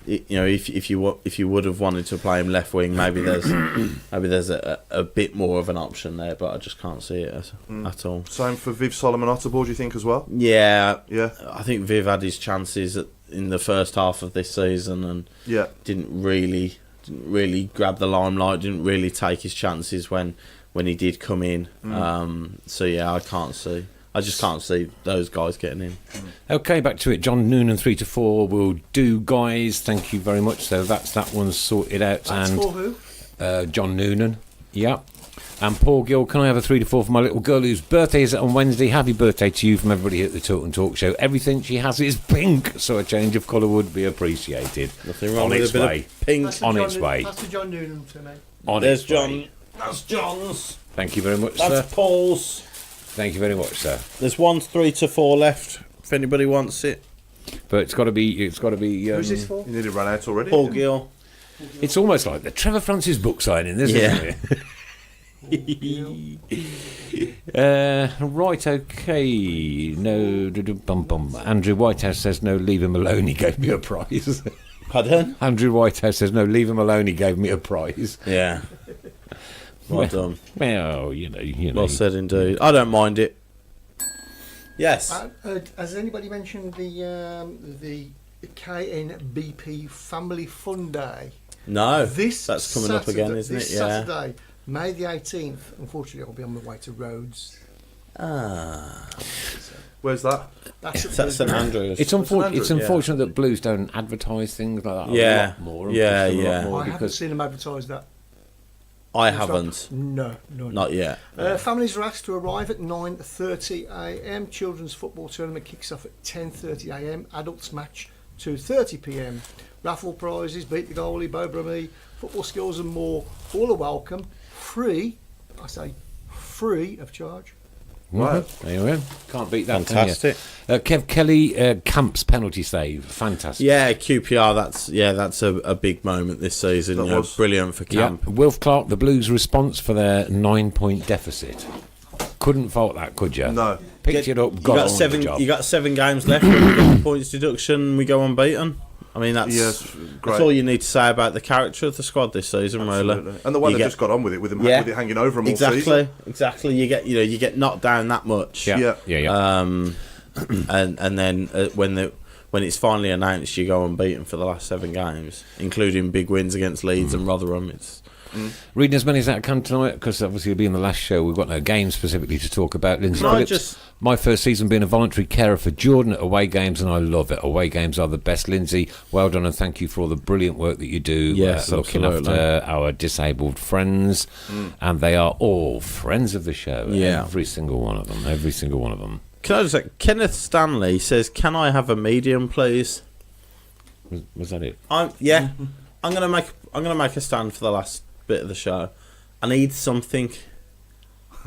you know, if you would have wanted to play him left wing, maybe there's a bit more of an option there, but I just can't see it at all.
Same for Viv Solomon Otterbourne, do you think, as well?
Yeah.
Yeah.
I think Viv had his chances in the first half of this season and didn't really grab the limelight, didn't really take his chances when he did come in. So yeah, I just can't see those guys getting in.
Okay, back to it. John Noonan 3 to 4 will do, guys. Thank you very much. So that one's sorted out.
That's
and
for who?
John Noonan. Yeah. And Paul Gill, can I have a 3 to 4 for my little girl whose birthday is on Wednesday? Happy birthday to you from everybody at the Tilton Talk Show. Everything she has is pink, so a change of colour would be appreciated.
Nothing wrong
on
with
its
a bit
way.
of pink.
That's
On
John
its
Noonan-
way.
That's to John Noonan to me.
On
There's
its
John.
way.
That's John's.
Thank you very much,
That's
sir.
Paul's.
Thank you very much, sir.
There's 1 3 to 4 left. If anybody wants it,
But it's got to be.
Who's this for?
You nearly ran out already.
Paul Gill.
It's almost like the Trevor Francis book signing, isn't it? Right, okay. No, bum. Andrew Whitehouse says no, leave him alone, he gave me a prize.
Pardon?
Andrew Whitehouse says no, leave him alone, he gave me a prize.
Yeah. Well done.
Well, you know.
Well said indeed. I don't mind it. Yes.
Has anybody mentioned the KNBP Family Fun Day?
No.
That's
coming up again, isn't it? Yeah.
Saturday, May the 18th. Unfortunately, I'll be on my way to Rhodes.
Where's that?
That's
St Andrews.
It's unfortunate that Blues don't advertise things like that a lot more. and
Yeah,
push them a lot
yeah.
more
I haven't
because
seen them advertise that.
I haven't.
No.
Not yet.
Families are asked to arrive at 9:30 a.m. Children's football tournament kicks off at 10:30 a.m. Adults match 2:30 p.m. Raffle prizes, beat the goalie, bow brummie, football skills and more. All are welcome. Free. I say free of charge.
Right.
There you go. Can't beat that.
Fantastic.
Can you? Kev Kelly, Camp's penalty save, fantastic.
Yeah, QPR. That's a big moment this season.
That was.
Brilliant for
Yeah,
Camp.
Wilf Clark, the Blues' response for their 9-point deficit. Couldn't fault that, could you?
No.
Picked it up, got on with the job.
You got 7 games left. When we get the points deduction, we go unbeaten. I mean, that's
Great.
all you need to say about the character of the squad this season,
Absolutely.
really.
And the way
You
they
get-
just got on with it, with it hanging over them all
Exactly,
season.
exactly. You get knocked down that much.
Yeah.
And then when it's finally announced, you go unbeaten for the last 7 games, including big wins against Leeds and Rotherham. It's
Reading as many as I can tonight, because obviously it'll be in the last show. We've got no games specifically to talk about. Lindsay
Can I
Phillips,
just-
my first season being a voluntary carer for Jordan at away games, and I love it. Away games are the best. Lindsay, well done, and thank you for all the brilliant work that you do.
Yes,
looking
absolutely.
after our disabled friends, and they are all friends of the show.
Yeah.
Every single one of them. Every single one of them.
Can I just say, Kenneth Stanley says, "Can I have a medium, please?"
Was that it?
I'm gonna make a stand for the last bit of the show. I need something.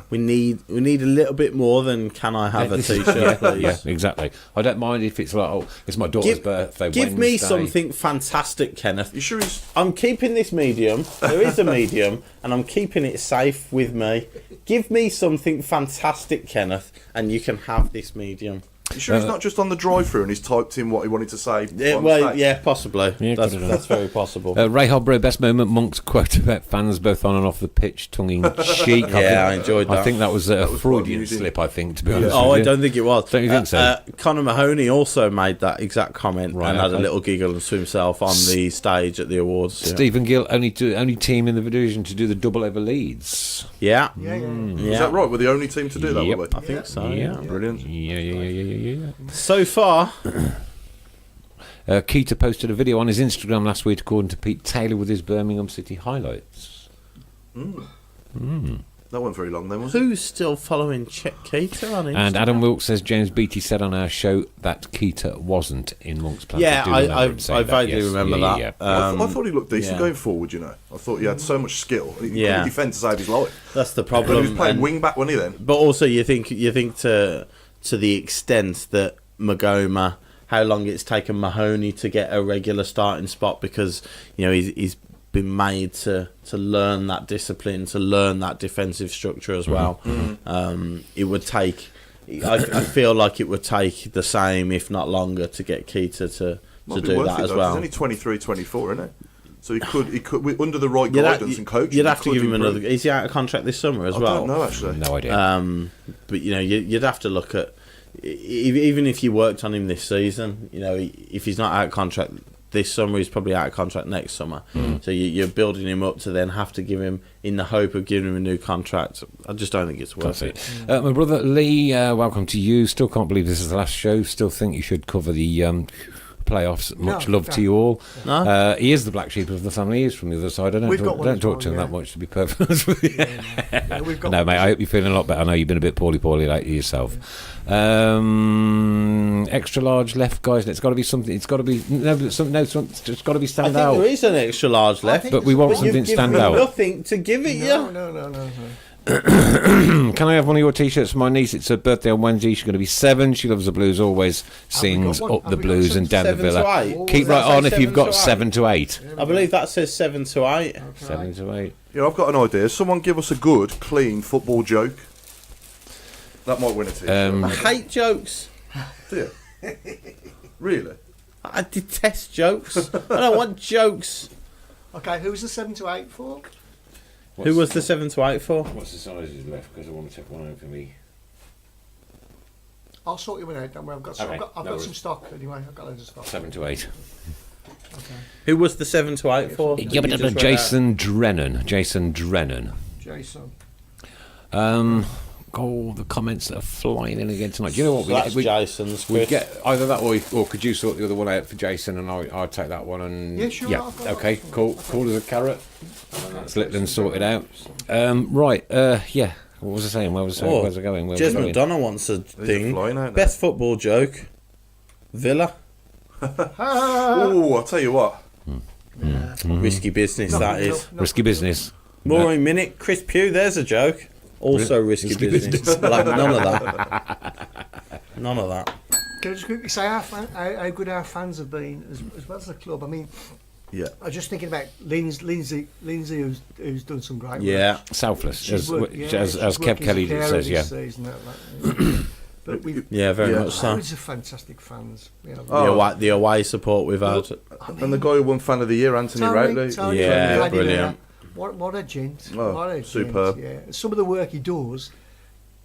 We need a little bit more than "Can I have a t-shirt, please?"
Yeah, exactly. I don't mind if it's like, oh, it's my daughter's birthday.
Give me
Wednesday.
something fantastic, Kenneth.
You sure he's...
I'm keeping this medium. There is a medium, and I'm keeping it safe with me. Give me something fantastic, Kenneth, and you can have this medium.
You sure he's not just on the drive-through and he's typed in what he wanted to say?
Yeah,
on
well,
stage?
yeah, possibly.
Yeah,
that's
could have
that's very possible.
Ray Hobro, best moment, Monk's quote about fans both on and off the pitch, tongue-in-cheek.
Yeah, I enjoyed that.
I think that was a
was
Freudian
quite amusing.
slip, I think, to be honest
Oh,
with
I
you.
don't think it was.
Don't you think so?
Conor Mahoney also made that exact comment
Right,
and had a
okay.
little giggle to himself on the stage at the awards.
Stephen Gill, only team in the division to do the double over Leeds.
Yeah.
Yeah.
Is that right? We're the only team to do that,
Yep.
were we?
I think so.
Yeah.
Yeah.
Brilliant.
Yeah. Yeah.
So far,
Keita posted a video on his Instagram last week, according to Pete Taylor, with his Birmingham City highlights.
That wasn't very long then, was it?
who's still following Keita on Instagram?
And Adam Wilkes says James Beattie said on our show that Keita wasn't in Monk's plans.
Yeah,
do remember him
I
saying that,
vaguely
yes.
remember that.
Yeah.
I thought he looked decent
yeah.
going forward, you know. I thought he had so much skill. He
Yeah.
could defend to save his life.
That's the
But
problem.
he was playing
and-
wing back, wasn't he then?
But also, you think to the extent that Magoma, how long it's taken Mahoney to get a regular starting spot, because he's been made to learn that discipline, to learn that defensive structure as well. It would take. I feel like it would take the same, if not longer, to get Keita to
Might be
do
worth
that
it,
as
though, 'cause
well.
He's only 23, 24, isn't he? So he could, under the right
You'd ha-
guidance and coaching.
You'd
he
have to
could
give him
improve.
another. Is he out of contract this summer as
I
well?
don't know, actually.
No idea.
But you'd have to look at, even if you worked on him this season, if he's not out of contract this summer, he's probably out of contract next summer. So you're building him up to then have to give him, in the hope of giving him a new contract. I just don't think it's worth it.
My brother Lee, welcome to you. Still can't believe this is the last show. Still think you should cover the playoffs. Much love to you all.
No?
He is the black sheep of the family. He's from the other side. I don't
We've got one
don't
as
talk
well,
to him
yeah.
that much, to be perfectly honest with you.
Yeah, we've got
No,
one.
mate, I hope you're feeling a lot better. I know you've been a bit poorly lately yourself. Extra large left, guys. It's got to be something. It's got to be it's got to be
I
stand
think
out.
there is an extra large left,
think
But we want
but
something
you've
stand
given
out.
nothing to give it
No,
you.
no.
Can I have one of your T-shirts for my niece? It's her birthday on Wednesday. She's going to be 7. She loves the blues. Always sings
one?
up
Have
the
we got
blues
some
and down the
7 to
villa.
8?
Keep
Does that
right
say
on if you've
7
got
to
7 to 8.
I believe that says 7 to 8.
7 to 8.
Yeah, I've got an idea. Someone give us a good, clean football joke. That might win a t-shirt.
I hate jokes.
Do you? Really?
I detest jokes. I don't want jokes.
Okay, who's the 7 to 8 for?
Who was the 7 to 8 for?
What's the sizes left? Because I want to take one home for me.
I'll sort you one out. Don't worry. I've got
Okay,
I've
no
got some
worries.
stock anyway. I've got loads of stock.
7 to 8.
Who was the 7 to 8 for? You just read
Jason Drennan. Jason Drennan.
Jason.
Oh, the comments that are flying in again tonight. Do you know what?
out. That's Jason's.
We
Chris.
get either that or could you sort the other one out for Jason and I'll take that one and
Yeah, sure, I've got
okay,
that.
cool as a carrot. That's Litland sorted out. Right, yeah. What was I saying? Where's I going? Where was
Jez
I going?
McDonough wants a
You're
thing.
flying out now.
Best football joke. Villa.
Oh, I'll tell you what.
Risky business, that is.
Risky business.
More minute. Chris Pugh, there's a joke. Also risky business. Like, none of that. None of that.
Can I just quickly say how good our fans have been as well as the club? I mean,
Yeah.
I was just thinking about Lindsay who's done some great work.
Yeah.
Selfless,
She's
as
she's
Kev
worked as a
Kelly
carer
says,
this
yeah.
season, that. But we've
Yeah, very
Yeah.
much so.
loads of fantastic fans. You know.
Oh.
The away support we've had.
And the guy who won Fan of the Year, Anthony Routley.
Tony,
Yeah,
Tony,
brilliant.
What a gent.
Oh,
what a
superb.
Gent, yeah. Some of the work he does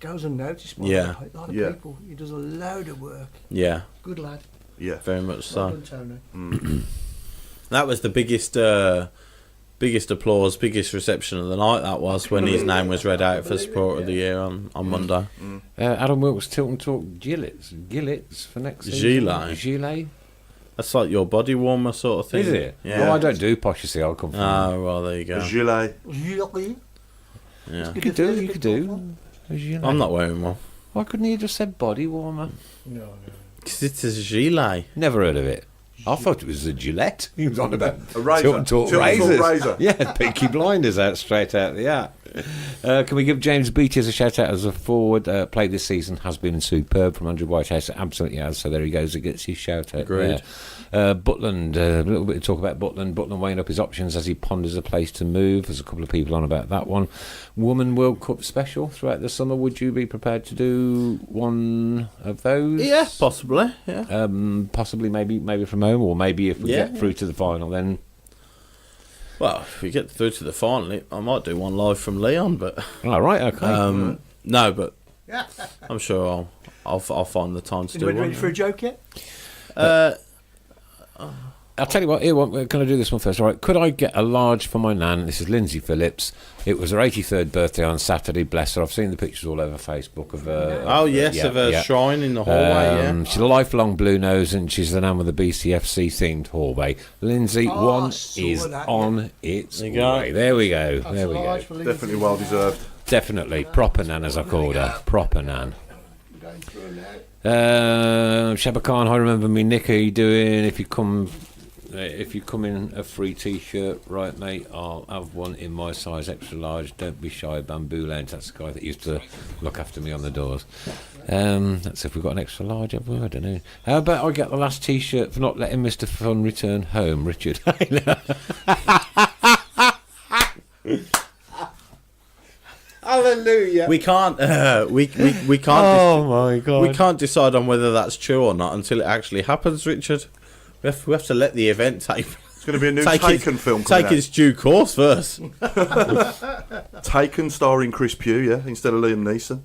goes unnoticed by
Yeah.
a lot of
Yeah.
people. He does a load of work.
Yeah,
Good lad.
Yeah.
very much
Well
so.
done, Tony.
That was the biggest applause, biggest reception of the night. That was when his name was read out for Supporter of the Year on Monday.
Adam Wilkes, Tilton Talk, Gillets for next season. Gilet?
That's like your body warmer sort of thing.
Is it?
Yeah.
No, I don't do posh, you see, I'll come from.
Oh, well, there you go.
Gilet.
Really?
Yeah.
You could do. A gilet.
I'm not wearing one.
Why couldn't he have just said body warmer?
No.
Because it's a gilet.
Never heard of it. I thought it was a Gillette. He was on about
A razor.
Tilton Talk
Tilton Talk
razors.
razor.
Yeah, Peaky Blinders out straight out the hat. Can we give James Beattie as a shout out as a forward? Played this season, has been superb from Andrew Whitehouse. Absolutely has. So there he goes. He gets his shout out.
Agreed.
Butland, a little bit of talk about Butland. Butland weighing up his options as he ponders a place to move. There's a couple of people on about that one. Women World Cup special throughout the summer. Would you be prepared to do one of those?
Yeah, possibly. Yeah.
Possibly, maybe from home, or maybe if we
Yeah.
get through to the final, then.
Well, if we get through to the final, I might do one live from Leon, but
All right, okay.
no, but I'm sure I'll find the time to do
Anybody
one.
ready for a joke yet?
I'll tell you what, here, can I do this one first? All right, could I get a large for my nan? This is Lindsay Phillips. It was her 83rd birthday on Saturday, bless her. I've seen the pictures all over Facebook of her.
of her shrine in the hallway,
She's a lifelong blue nose, and she's the nan with the BCFC-themed hallway. Lindsay, one is on its way. There we go. There we go.
Definitely well deserved.
Definitely. Proper nan, as I called her. Proper nan. Shabba Khan, I remember me, Nick, are you doing? If you come in a free t-shirt, right, mate, I'll have one in my size, extra large. Don't be shy, Bamboo Lounge. That's the guy that used to look after me on the doors. That's if we've got an extra large, have we? I don't know. How about I get the last t-shirt for not letting Mr. Fun return home, Richard? Hallelujah.
We can't. We can't.
Oh my God.
We can't decide on whether that's true or not until it actually happens, Richard. We have to let the event take.
It's going to be a new Taken film coming
Take its due course first.
Taken starring Chris Pugh, instead of Liam Neeson.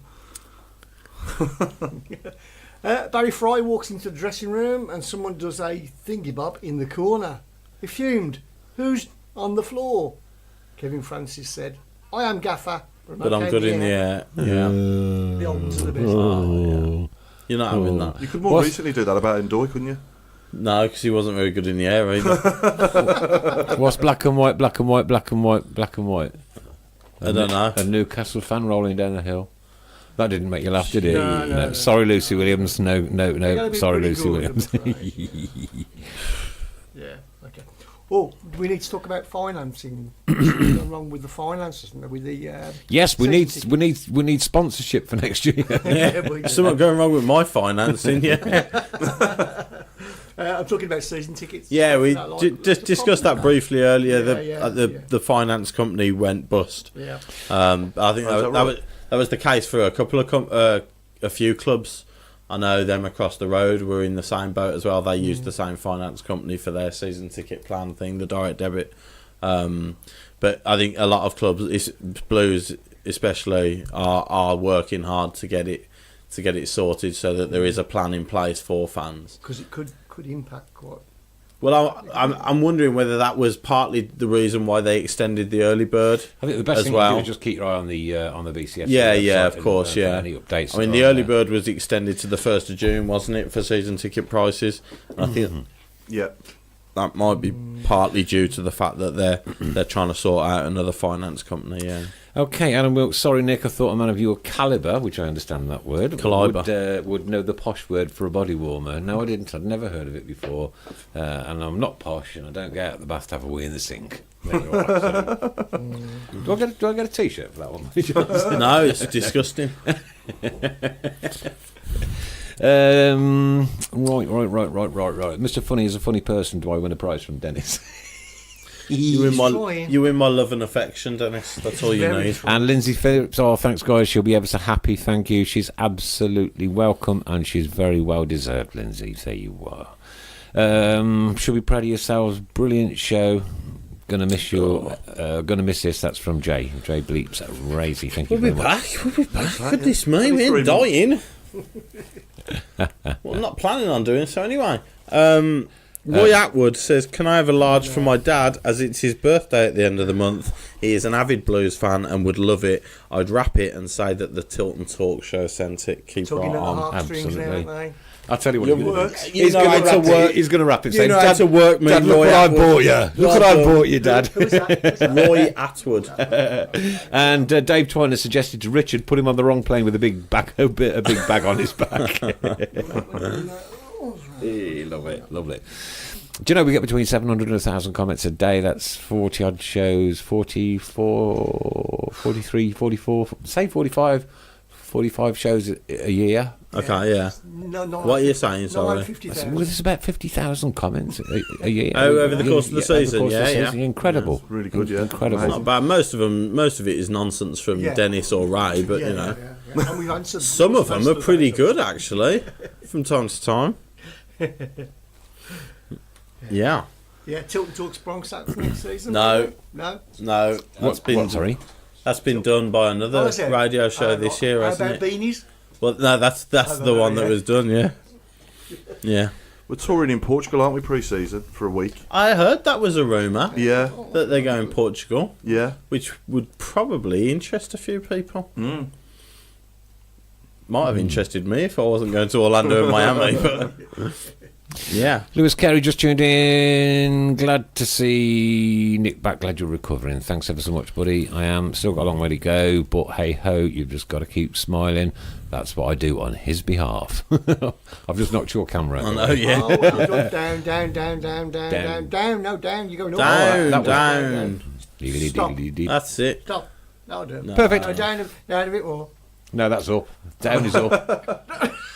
Barry Fry walks into the dressing room and someone does a thingy-bob in the corner. He fumed. Who's on the floor? Kevin Francis said, I am Gaffer.
But I'm good in the air. Yeah.
The old ones are the best.
You're not having that.
You could more recently do that about Ndoye, couldn't you?
No, because he wasn't very good in the air either.
What's black and white, black and white, black and white, black and white?
I don't know.
A Newcastle fan rolling down the hill. That didn't make you laugh, did it?
No.
Sorry, Lucy Williams. No. Sorry, Lucy
good.
Williams.
Yeah, okay. Oh, we need to talk about financing. What's going wrong with the finances? With the
Yes, we need sponsorship for next year.
Something going wrong with my financing, yeah.
I'm talking about season tickets.
Yeah, we just discussed that briefly earlier.
Yeah,
The finance company went bust.
Yeah.
I think that was the case for a few clubs. I know them across the road were in the same boat as well. They used the same finance company for their season ticket plan thing, the direct debit. But I think a lot of clubs, Blues especially, are working hard to get it sorted so that there is a plan in place for fans.
Because it could impact quite.
Well, I'm wondering whether that was partly the reason why they extended the early bird.
I think the best
as
thing
well.
to do is just keep your eye on the BCF.
Yeah, of course, yeah.
Any updates?
I mean, the early bird was extended to the 1st of June, wasn't it, for season ticket prices? And I think that might be partly due to the fact that they're trying to sort out another finance company. Yeah.
Okay, Adam Wilkes. Sorry, Nick. I thought a man of your calibre, which I understand that word, would know the posh word for a body warmer. No, I didn't. I'd never heard of it before, and I'm not posh, and I don't get out of the bath to have a wee in the sink. Right, so. Do I get a T-shirt for that one?
No, it's disgusting.
Right. Mr. Funny is a funny person. Do I win a prize from Dennis?
You win my love and affection, Dennis. That's all you need.
And Lindsay Phillips, thanks guys, she'll be ever so happy. Thank you. She's absolutely welcome and she's very well deserved, Lindsay. There you are. Should be proud of yourselves. Brilliant show. Gonna miss this. That's from Jay Bleeps at Razy. Thank you very much.
We'll be back. Goodness me, we ain't dying. Well, I'm not planning on doing so anyway. Roy Atwood says, can I have a large for my dad as it's his birthday at the end of the month? He is an avid Blues fan and would love it. I'd wrap it and say that the Tilton Talk Show sent it. Keep right on.
Absolutely. I'll tell you what
he's going
to wrap it.
You know how to work me,
Dad, look what I bought you. Look what I bought you, Dad.
Roy Atwood.
And Dave Twiner suggested to Richard put him on the wrong plane with a big bag on his back. Love it. Do you know we get between 700 and 1,000 comments a day? That's 40 odd shows, 44, 43, 44, say 45 shows a year.
Okay, yeah. What are you saying, sorry?
Well, there's about 50,000 comments a year.
Oh, over the course of the season, yeah.
Incredible.
Yeah, really good, yeah.
Incredible.
Not bad. Most of it is nonsense from Dennis or Ray, but you know. Some of them are pretty good, actually, from time to time. Yeah.
Yeah, Tilton Talks Bronx Sats next season.
No.
Sorry.
That's been done by another radio show this year, hasn't it?
How about Beanies?
Well, no, that's the one that was done. Yeah.
We're touring in Portugal, aren't we, pre-season for a week?
I heard that was a rumour.
Yeah,
That they're going Portugal,
yeah.
which would probably interest a few people.
Mm.
Might have interested me if I wasn't going to Orlando and Miami. But yeah.
Lewis Carey just tuned in. Glad to see Nick back. Glad you're recovering. Thanks ever so much, buddy. I am. Still got a long way to go, but hey ho, you've just got to keep smiling. That's what I do on his behalf. I've just knocked your camera out.
I know, yeah.
Oh, well done. Down. No, down. You're going
Down,
up.
down.
Stop.
That's it.
Stop. That'll do.
No.
Perfect.
No, down a bit more.
No, that's up. Down is up.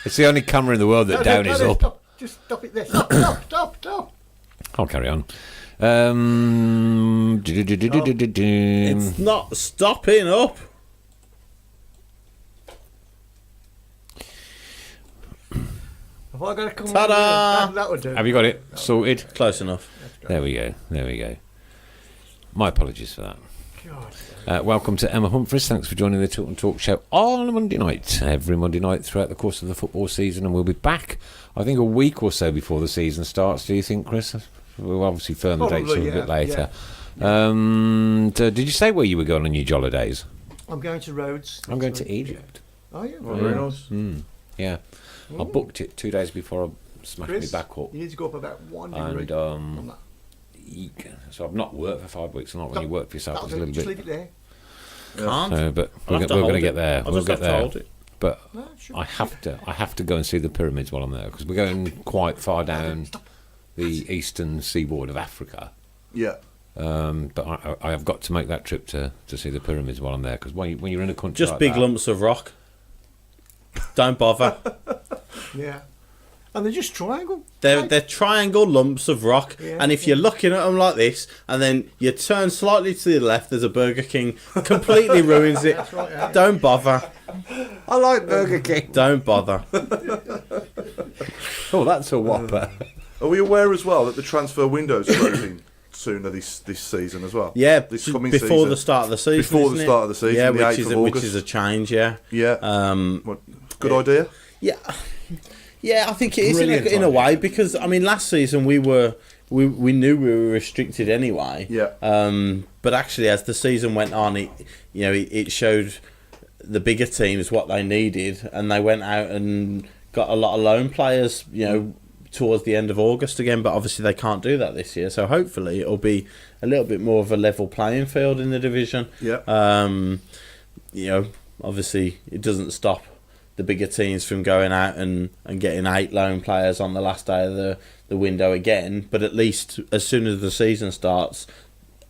It's the only camera in the world that down is up.
Stop. Just stop it there. Stop.
I'll carry on.
It's not stopping up.
Have I got to come
Ta-da!
on? That would do.
Have you got it sorted?
Close enough.
There we go. My apologies for that.
God.
Welcome to Emma Humphries. Thanks for joining the Tilton Talk Show on a Monday night. Every Monday night throughout the course of the football season, and we'll be back, I think, a week or so before the season starts. Do you think, Chris? We'll obviously firm the dates a
Probably,
little bit later.
Yeah.
Did you say where you were going on your jolly days?
I'm going to Rhodes.
I'm going to Egypt.
Oh, yeah.
Very nice.
Yeah. I booked it 2 days before I smashed
Chris,
me back up.
you need to go up about 1 degree
And
on that.
so I've not worked for 5 weeks. And not when you work for yourself, it's a little
Just
bit.
leave it there.
Can't.
But
I'll
we're
have to
going
hold
to get
it.
there.
I'll
We'll
just
get
have to
there.
hold it.
But
No, sure.
I have to go and see the pyramids while I'm there because we're going quite far down the eastern seaboard of Africa.
Yeah.
But I have got to make that trip to see the pyramids while I'm there because when you're in a country
Just
like
big
that,
lumps of rock. Don't bother.
Yeah. And they're just triangle.
They're triangle lumps of rock,
Yeah,
and if you're looking at them like this, and then you turn slightly to the left, there's a Burger King. Completely ruins it.
That's right, yeah.
Don't bother.
I like Burger King.
Don't bother.
Oh, that's a whopper.
Are we aware as well that the transfer window's closing sooner this season as well?
Yeah,
This coming
before
season.
the start of the season.
Before the
isn't it?
start of the season,
Yeah,
the
which
8th
is
of
which
August.
is a change. Yeah.
Yeah. Good idea.
Yeah, I think it is
Brilliant
in a
idea.
way because I mean last season we knew we were restricted anyway.
Yeah.
But actually, as the season went on, it showed the bigger teams what they needed, and they went out and got a lot of loan players. Towards the end of August again, but obviously they can't do that this year. So hopefully it'll be a little bit more of a level playing field in the division.
Yeah.
Obviously it doesn't stop the bigger teams from going out and getting 8 loan players on the last day of the window again. But at least as soon as the season starts,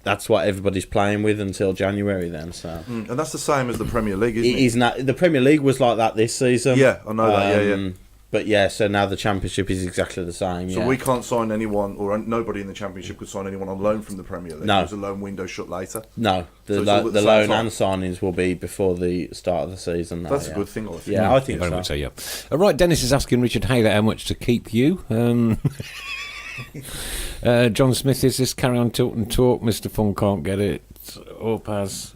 that's what everybody's playing with until January then. So
And that's the same as the Premier League, isn't
it
it?
is not, the Premier League was like that this season.
Yeah, I know that. Yeah.
But yeah, so now the Championship is exactly the same.
So
yeah.
we can't sign anyone, or nobody in the Championship could sign anyone on loan from the Premier League.
No.
There's a loan window shut later.
No,
So
the
it's all at the
the
same
loan
time.
and signings will be before the start of the season.
That's a good thing, I think.
Yeah, I think
Very
so.
much so, yeah. Right, Dennis is asking Richard Haylor how much to keep you. John Smith, is this Carry On Tilton Talk? Mr. Fun can't get it. Opaz.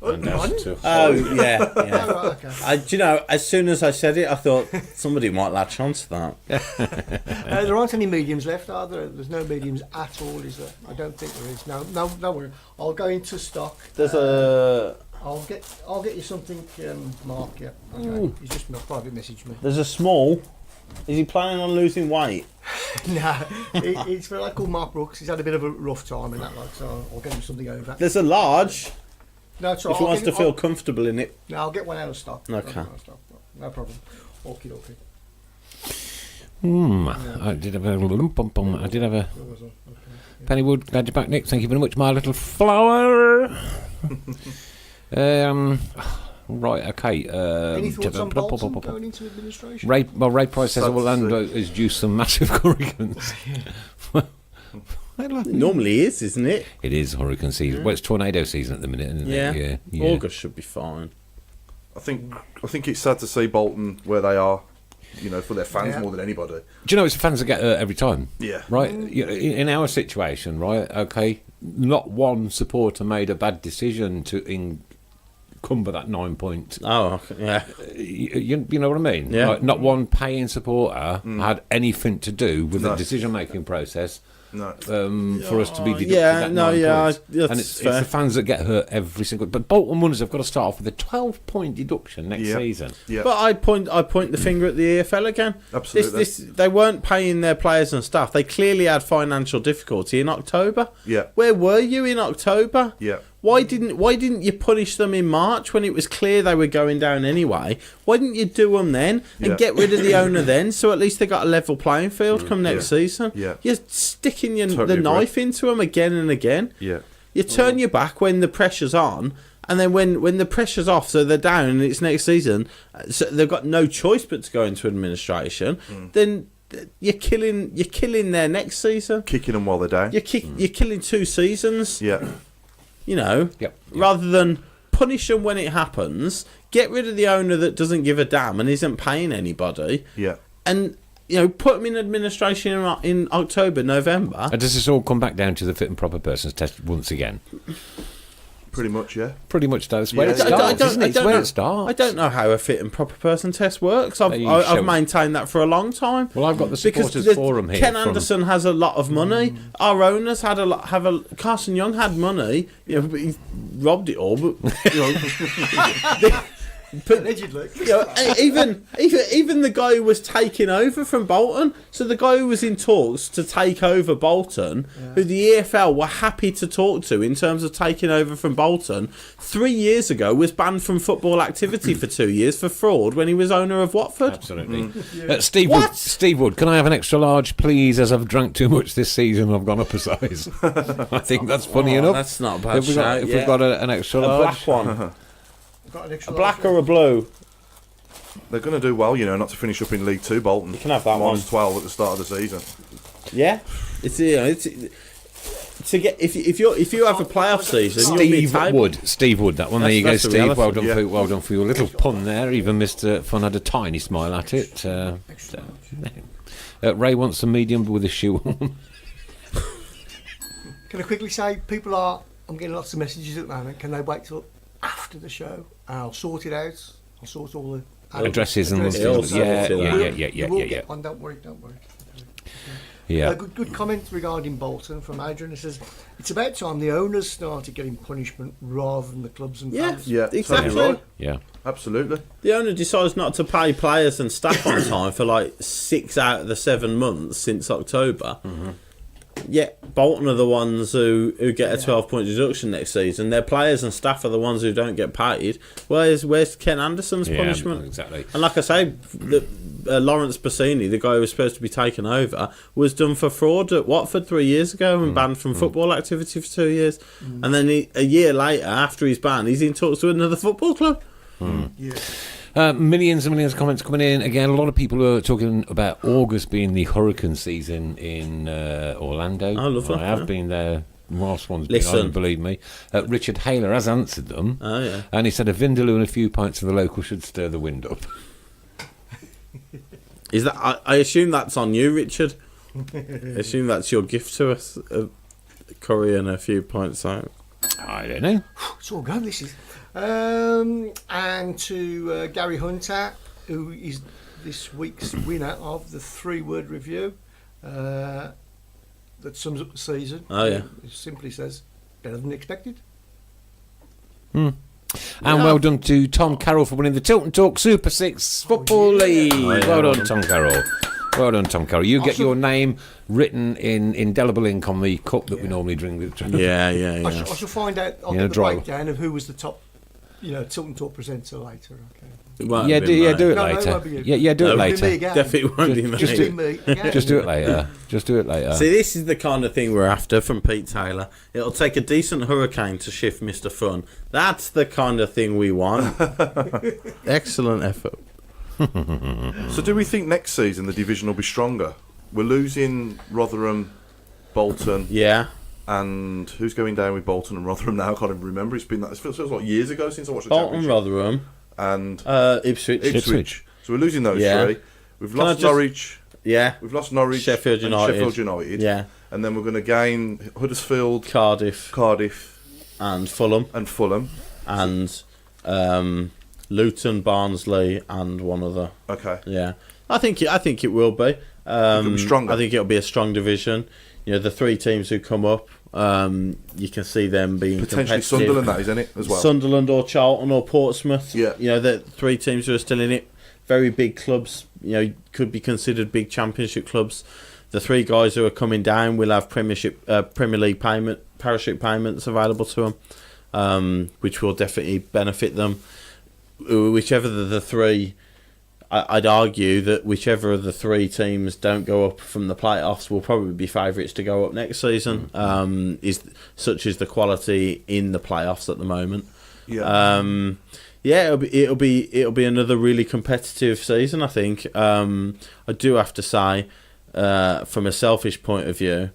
And as to-
Oh yeah,
Oh,
yeah.
right, okay.
Do you know? As soon as I said it, I thought somebody might latch on to that.
There aren't any mediums left, are there? There's no mediums at all, is there? I don't think there is. No worry. I'll go into stock.
There's a
I'll get you something, Mark. Yeah. Okay. He's just private messaged me.
there's a small. Is he planning on losing weight?
No, it's for a lad called Mark Brooks. He's had a bit of a rough time and that, like, so I'll get him something over.
There's a large.
No, it's all
If
right.
he wants to feel comfortable in it.
No, I'll get one out of stock.
Okay.
No problem. Okie dokie.
I did have a Pennywood, glad you're back, Nick. Thank you very much, my little flower. Right, okay.
Any thoughts on Bolton going into administration?
Ray Price says
Sad to
Orlando is due some massive hurricanes.
It normally is, isn't it?
It is hurricane season. Well, it's tornado season at the minute, isn't it? Yeah.
August should be fine.
I think it's sad to see Bolton where they are, for their fans more than anybody.
Do you know it's the fans that get hurt every time?
Yeah.
Right? In our situation, right, okay, not one supporter made a bad decision to cumber that 9 point.
Oh, yeah.
You know what I mean?
Yeah.
Like, not one paying supporter had anything to do with the
No.
decision-making process.
No.
For us to be deducted
yeah,
that
no,
9
yeah,
points.
that's
And it's
fair.
the fans that get hurt every single. But Bolton Wanderers have got to start off with a 12-point deduction next
Yeah.
season.
Yeah.
But I point the finger at the EFL again.
Absolutely.
They weren't paying their players and staff. They clearly had financial difficulty in October.
Yeah.
Where were you in October?
Yeah.
Why didn't you punish them in March when it was clear they were going down anyway? Why didn't you do them then and
Yeah.
get rid of the owner then, so at least they got a level playing field come next season?
Yeah.
You're sticking
Totally
the
agree.
knife into them again and again.
Yeah.
You turn your back when the pressure's on, and then when the pressure's off, so they're down and it's next season, so they've got no choice but to go into administration. Then you're killing their next season.
Kicking them while they're down.
You're killing 2 seasons.
Yeah.
You know,
Yep.
rather than punish them when it happens, get rid of the owner that doesn't give a damn and isn't paying anybody,
Yeah.
and put them in administration in October, November.
And does this all come back down to the fit and proper persons test once again?
Pretty much, yeah.
Pretty much that's where
Yeah.
it starts, isn't it? It's where it starts.
I don't know how a fit and proper person test works. I've
You show-
maintained that for a long time.
Well, I've got the
Because
supporters forum here.
Ken
from-
Anderson has a lot of money. Our owners had Carson Young had money. But he robbed it all. But
Allegedly.
even the guy who was taking over from Bolton, so the guy who was in talks to take over Bolton, who the EFL were happy to talk to in terms of taking over from Bolton, 3 years ago was banned from football activity for 2 years for fraud when he was owner of Watford.
Absolutely. Steve Wood, Steve Wood, can I have an extra large, please, as I've drank too much this season and I've gone up a size? I think that's funny enough.
That's not a bad
If we've got,
shout,
if
yeah.
we've got an extra
A
large.
black one.
Got an
A
extra
black
large.
or a blue?
They're going to do well, not to finish up in League Two, Bolton. You
can have that one.
-12 at the start of the season.
Yeah, it's to get if you have a playoff season, you'll be
Steve Wood, that one. There you go,
That's the
Steve.
reality.
Well done,
Yeah.
well done for your little pun there. Even Mr. Fun had a tiny smile at it. Ray wants a medium with a shoe on.
Can I quickly say, I'm getting lots of messages at the moment. Can they wait till after the show? And I'll sort it out. I'll sort all the
Addresses and
addresses.
things. Yeah.
You will
Yeah.
get one, don't worry.
Yeah.
A good comment regarding Bolton from Adrian. It says, it's about time the owners started getting punishment rather than the clubs and
Yeah,
fans.
Yeah,
exactly.
totally right.
Yeah.
Absolutely.
The owner decides not to pay players and staff on time for like 6 out of the 7 months since October. Yet Bolton are the ones who get a 12-point deduction next season. Their players and staff are the ones who don't get paid. Where's Ken Anderson's punishment?
Exactly.
And like I say, Lawrence Bassini, the guy who was supposed to be taken over, was done for fraud at Watford 3 years ago and banned from football activity for 2 years. And then a year later, after he's banned, he's in talks to another football club.
Yeah.
Millions and millions of comments coming in. Again, a lot of people are talking about August being the hurricane season in Orlando.
Oh, lovely.
I have
Yeah.
been there whilst one's been
Listen.
on, believe me. Richard Haler has answered them.
Oh, yeah.
And he said a Vindaloo and a few pints of the local should stir the wind up.
Is that? I assume that's on you, Richard. I assume that's your gift to us. A curry and a few pints out.
I don't know.
It's all gone, this is. And to Gary Hunter, who is this week's winner of the 3-word review that sums up the season.
Oh, yeah.
It simply says, better than expected.
And well done to Tom Carroll for winning the Tilton Talk Super 6 Football League.
yeah.
Well done, Tom Carroll. Well done, Tom Carroll. You get your name written in indelible ink on the cup that we normally drink.
Yeah.
I shall find out. I'll
Yeah,
get the
draw.
breakdown of who was the top, Tilton Talk presenter later. Okay.
It won't
Yeah,
be
do
me.
it
No, it
later.
won't be you.
Yeah, do it
No,
It'll be me
later.
again.
Definitely won't be me.
Just
It'll be me again.
Just do it later. Just do it later.
See, this is the kind of thing we're after from Pete Taylor. It'll take a decent hurricane to shift Mr. Fun. That's the kind of thing we want. Excellent effort.
So do we think next season the division will be stronger? We're losing Rotherham, Bolton,
Yeah.
and who's going down with Bolton and Rotherham now? I can't even remember. It feels like years ago since I watched the
Bolton,
Championship.
Rotherham,
And
Ipswich.
Ipswich.
So we're losing those
Yeah.
3. We've
Can I
lost
just-
Norwich.
Yeah.
We've lost Norwich.
Sheffield
and
United.
Sheffield United.
Yeah.
And then we're going to gain Huddersfield,
Cardiff
Cardiff,
and Fulham
and Fulham.
and Luton, Barnsley, and one other.
Okay.
Yeah, I think it will be.
It'll be stronger.
I think it'll be a strong division. You know, the 3 teams who come up, you can see them being
Potentially
competitive.
Sunderland, that isn't it, as well?
Sunderland or Charlton or Portsmouth.
Yeah.
You know, the 3 teams who are still in it. Very big clubs. You know, could be considered big championship clubs. The 3 guys who are coming down will have Premier League parachute payments available to them, which will definitely benefit them. Whichever of the 3, I'd argue that whichever of the 3 teams don't go up from the playoffs will probably be favourites to go up next season. Such is the quality in the playoffs at the moment.
Yeah.
It'll be another really competitive season, I think. I do have to say, from a selfish point of view,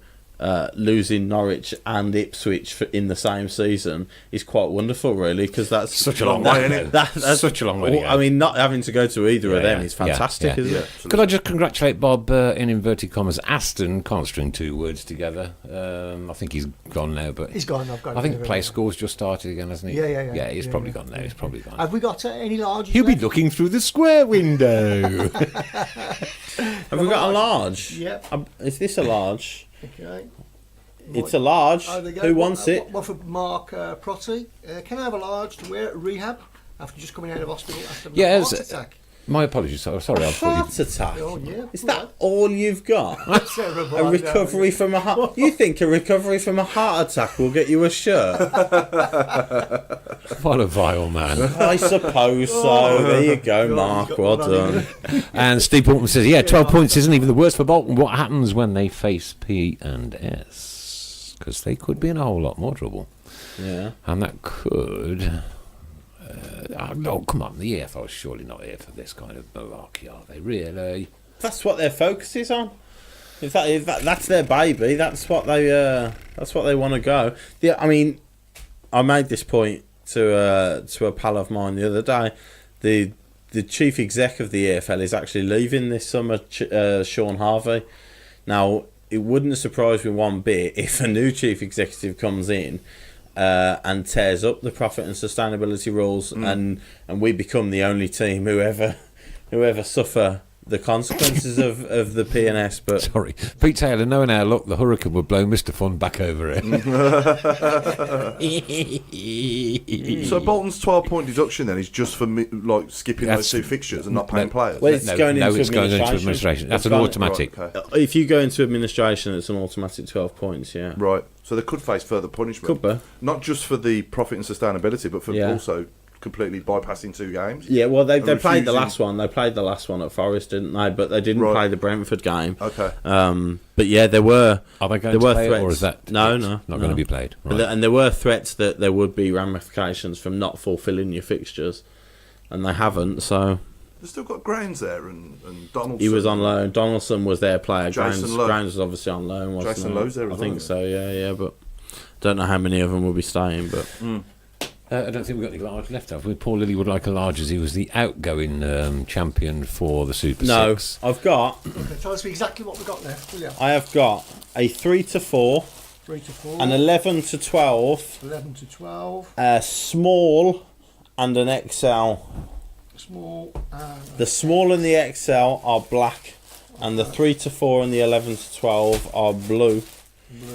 losing Norwich and Ipswich in the same season is quite wonderful, really, because that's
Such a long way, isn't it?
That's
Such a long way to go.
I mean, not having to go to either of them is fantastic, isn't it?
Could I just congratulate Bob, in inverted commas, Aston, can't string 2 words together. I think he's gone now, but...
He's gone, I've got
I think
it.
Play School's just started again, hasn't he?
Yeah.
Yeah, he's probably gone now, he's probably gone.
Have we got any large?
He'll be looking through the square window.
Have we got a large?
Yep.
Is this a large?
Okay.
It's a large.
Oh, there you go.
Who wants it?
One for Mark Protty. Can I have a large to wear at rehab after just coming out of hospital after
Yeah,
a heart attack?
My apologies, sorry, I thought
Heart attack?
Oh, yeah.
Is that all you've got?
Terrible.
A recovery from a heart... You think a recovery from a heart attack will get you a shirt?
what a vile man.
I suppose so. There you go, Mark. Well done.
And Steve Bolton says, 12 points isn't even the worst for Bolton. What happens when they face P&S? Because they could be in a whole lot more trouble.
Yeah.
And that could... oh, come on, the EFL is surely not here for this kind of malarkey, are they, really?
That's what their focus is on. If that's their baby, that's what they want to go. I mean, I made this point to a pal of mine the other day. The chief exec of the EFL is actually leaving this summer, Sean Harvey. Now, it wouldn't surprise me one bit if a new chief executive comes in and tears up the profit and sustainability rules, and we become the only team who ever suffer the consequences of the P&S. But
sorry, Pete Taylor, knowing our luck, the hurricane would blow Mr. Fun back over it.
So Bolton's 12-point deduction then is just for skipping those 2 fixtures and not paying players?
Well, it's going into
administration. That's an automatic.
Right, okay.
If you go into administration, it's an automatic 12 points. Yeah.
Right. So they could face further punishment.
Could be.
Not just for the profit and sustainability, but for
Yeah.
also completely bypassing 2 games.
Yeah, well, they played the
refusing-
last one. They played the last one at Forest, didn't they? But they didn't
Right.
play the Brentford game.
Okay.
But yeah, there were.
Are they going
there
to
were
play
threats.
it, or is that
not
going to be played? Right.
And there were threats that there would be ramifications from not fulfilling your fixtures, and they haven't. So
They've still got Grounds there and Donaldson.
he was on loan. Donaldson was their player.
Jason Lowe.
Grounds was obviously on loan. Wasn't
Jason
he?
Lowe's there as
I
well,
think
isn't
so. Yeah. But don't know how many of them will be staying. But
I don't think we've got any large left, have we? Paul Lilly would like a large, as he was the outgoing champion for the Super
no,
6.
I've got.
Okay, tell us exactly what we've got left, will you?
I have got a 3 to 4,
3 to 4,
an 11 to 12,
11 to 12,
a small, and an XL.
small,
The small and the XL are black, and the 3 to 4 and the 11 to 12 are blue.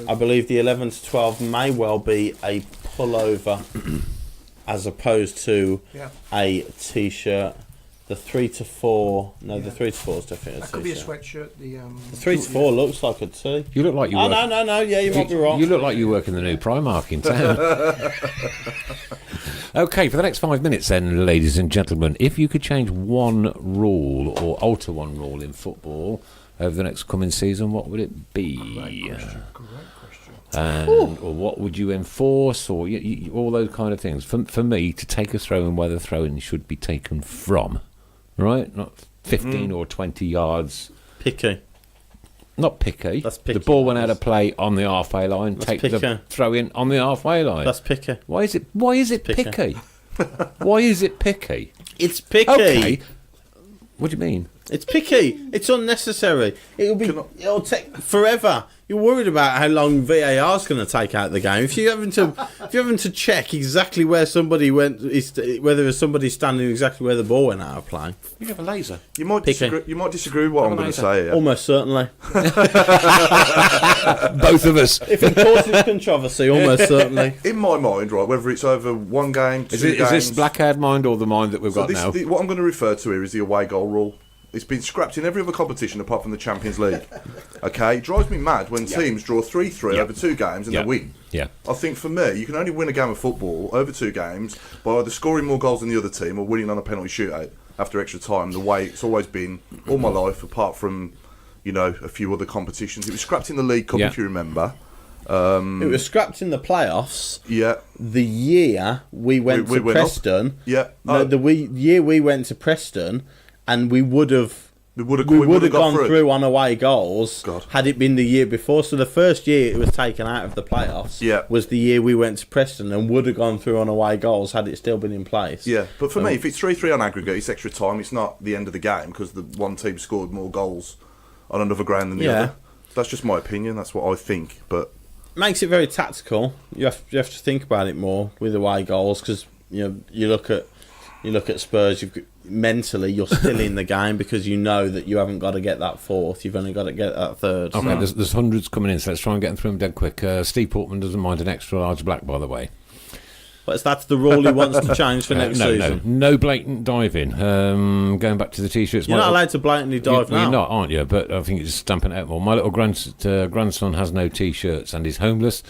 I believe the 11 to 12 may well be a pullover as opposed to a t-shirt. The 3 to 4, the 3 to 4 is definitely a
that
t-shirt.
could be a sweatshirt.
The 3 to 4 looks like a tee.
You look like you
Oh,
work...
no, yeah, you might be wrong.
You look like you work in the new Primark in town. Okay, for the next 5 minutes then, ladies and gentlemen, if you could change one rule or alter one rule in football over the next coming season, what would it be?
Great question.
And, or what would you enforce, or all those kind of things. For me, to take a throw in where the throw-in should be taken from, right? Not 15 or 20 yards.
Picky.
Not picky.
That's picky.
The ball went out of play on the halfway line.
That's
Take
picky.
the throw-in on the halfway line.
That's picky.
Why is it picky? Why is it picky?
It's picky.
Okay. What do you mean?
It's picky. It's unnecessary. It'll take forever. You're worried about how long VAR's going to take out the game. If you're having to check exactly where somebody went, whether somebody's standing exactly where the ball went out of play.
You have a laser.
You might disagree with what I'm going to say here.
Almost certainly.
Both of us.
If it causes controversy, almost certainly.
In my mind, right, whether it's over one game, two games...
Is this black-haired mind or the mind that we've got now?
What I'm going to refer to here is the away goal rule. It's been scrapped in every other competition apart from the Champions League. Okay? It drives me mad when teams draw 3-3 over 2 games and they win.
Yeah.
I think for me, you can only win a game of football over 2 games by either scoring more goals than the other team or winning on a penalty shootout after extra time. The way it's always been all my life, apart from, a few other competitions. It was scrapped in the League Cup, if you remember.
It was scrapped in the playoffs.
Yeah.
The year we went to Preston.
Yeah.
No, year we went to Preston, and we would have gone through on away goals had it been the year before. So the first year it was taken out of the playoffs was the year we went to Preston and would have gone through on away goals had it still been in place.
Yeah, but for me, if it's 3-3 on aggregate, it's extra time. It's not the end of the game because the one team scored more goals on another ground than the other. That's just my opinion. That's what I think. But
makes it very tactical. You have to think about it more with away goals because you look at Spurs. Mentally, you're still in the game because you know that you haven't got to get that fourth. You've only got to get that third.
Okay, there's hundreds coming in, so let's try and get them through them dead quick. Steve Portman doesn't mind an extra large black, by the way.
But that's the rule he wants to change for next season.
No blatant diving. Going back to the t-shirts.
You're not allowed to blatantly dive now.
You're not, aren't you? But I think it's stamping it out more. My little grandson has no t-shirts and he's homeless.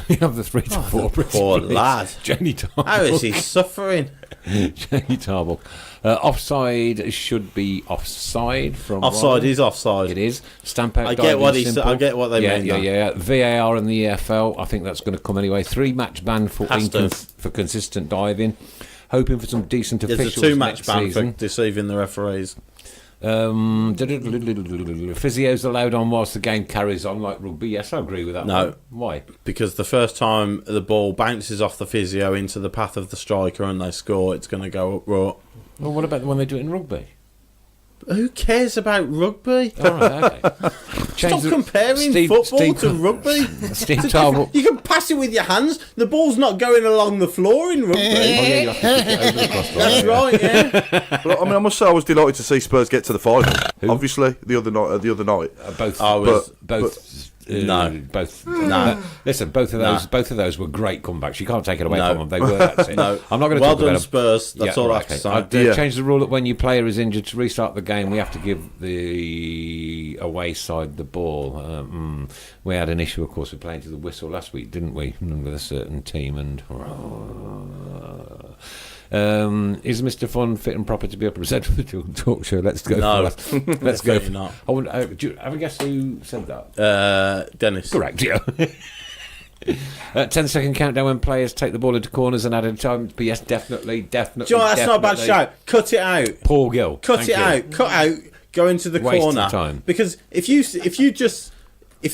You have the 3 to 4.
Poor lad.
Jenny Tarbuck.
How is he suffering?
Jenny Tarbuck. Offside should be offside.
Offside is offside.
It is. Stamp out.
I get what he said. I get what they mean.
Yeah. VAR and the EFL. I think that's going to come anyway. 3-match ban for consistent diving. Hoping for some decent officials.
There's a 2-match ban
season.
for deceiving the referees.
Physios allowed on whilst the game carries on, like rugby. Yes, I agree with that.
No.
One. Why?
Because the first time the ball bounces off the physio into the path of the striker and they score, it's going to go up raw.
Well, what about when they do it in rugby?
Who cares about rugby?
All right, okay.
Stop comparing football to rugby.
Steve Tarbuck.
You can pass it with your hands. The ball's not going along the floor in rugby.
You have to kick it over the crossbar.
That's right, yeah.
But, I must say I was delighted to see Spurs get to the final. Who? Obviously, the other night.
No. Listen, both of those were great comebacks. You can't take it away from them. They were. That's it.
No.
I'm not going to
well
talk about
done, Spurs. That's all I have to say.
I'd change the rule that when your player is injured to restart the game, we have to give the away side the ball. We had an issue, of course, with playing to the whistle last week, didn't we? With a certain team and. Is Mr. Fun fit and proper to be a presenter for the talk show? Let's go.
No,
let's go.
Not.
I wonder, do you have a guess who said that?
Dennis.
Correct. Yeah. 10-second countdown when players take the ball into corners and added time. But yes, definitely.
Do you know what, that's not a bad shout. Cut it out.
Paul Gill.
Cut out. Go into the
Waste
corner.
of time.
Because if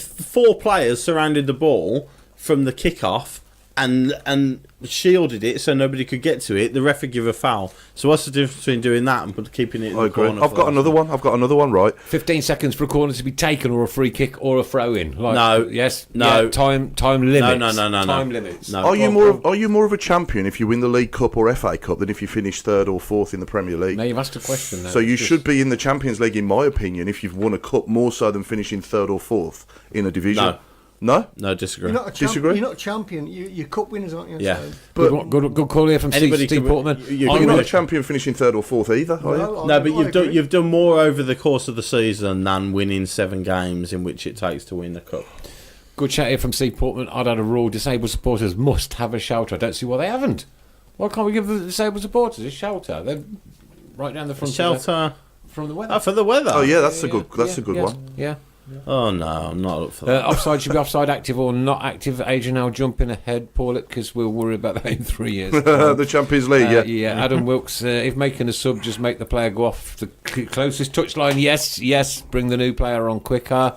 4 players surrounded the ball from the kickoff and shielded it so nobody could get to it, the ref would give a foul. So what's the difference between doing that and keeping it in the corner?
I've got another one, right?
15 seconds for a corner to be taken, or a free kick, or a throw in.
No.
Yes.
No.
Yeah, time limits.
No.
Time limits.
No.
Are you more of a champion if you win the League Cup or FA Cup than if you finish 3rd or 4th in the Premier League?
No, you've asked a question.
So you should be in the Champions League, in my opinion, if you've won a cup more so than finishing 3rd or 4th in a division. No,
disagree.
You're not a champion. You're cup winners, aren't you?
Yeah.
So.
But good call here from Steve Portman.
You're not a champion finishing 3rd or 4th either, are you?
No, but you've done more over the course of the season than winning 7 games in which it takes to win the cup.
Good chat here from Steve Portman. I'd add a rule: disabled supporters must have a shelter. I don't see why they haven't. Why can't we give the disabled supporters a shelter? They're right down the front.
Shelter
from the weather.
Oh, for the weather.
Oh yeah, that's a good one.
Yeah.
Oh no, I'm not up for that.
Offside should be offside active or not active. Adrian now jumping ahead, Paul, because we'll worry about that in 3 years.
The Champions League,
yeah. Adam Wilkes, if making a sub, just make the player go off the closest touchline. Yes. Bring the new player on quicker.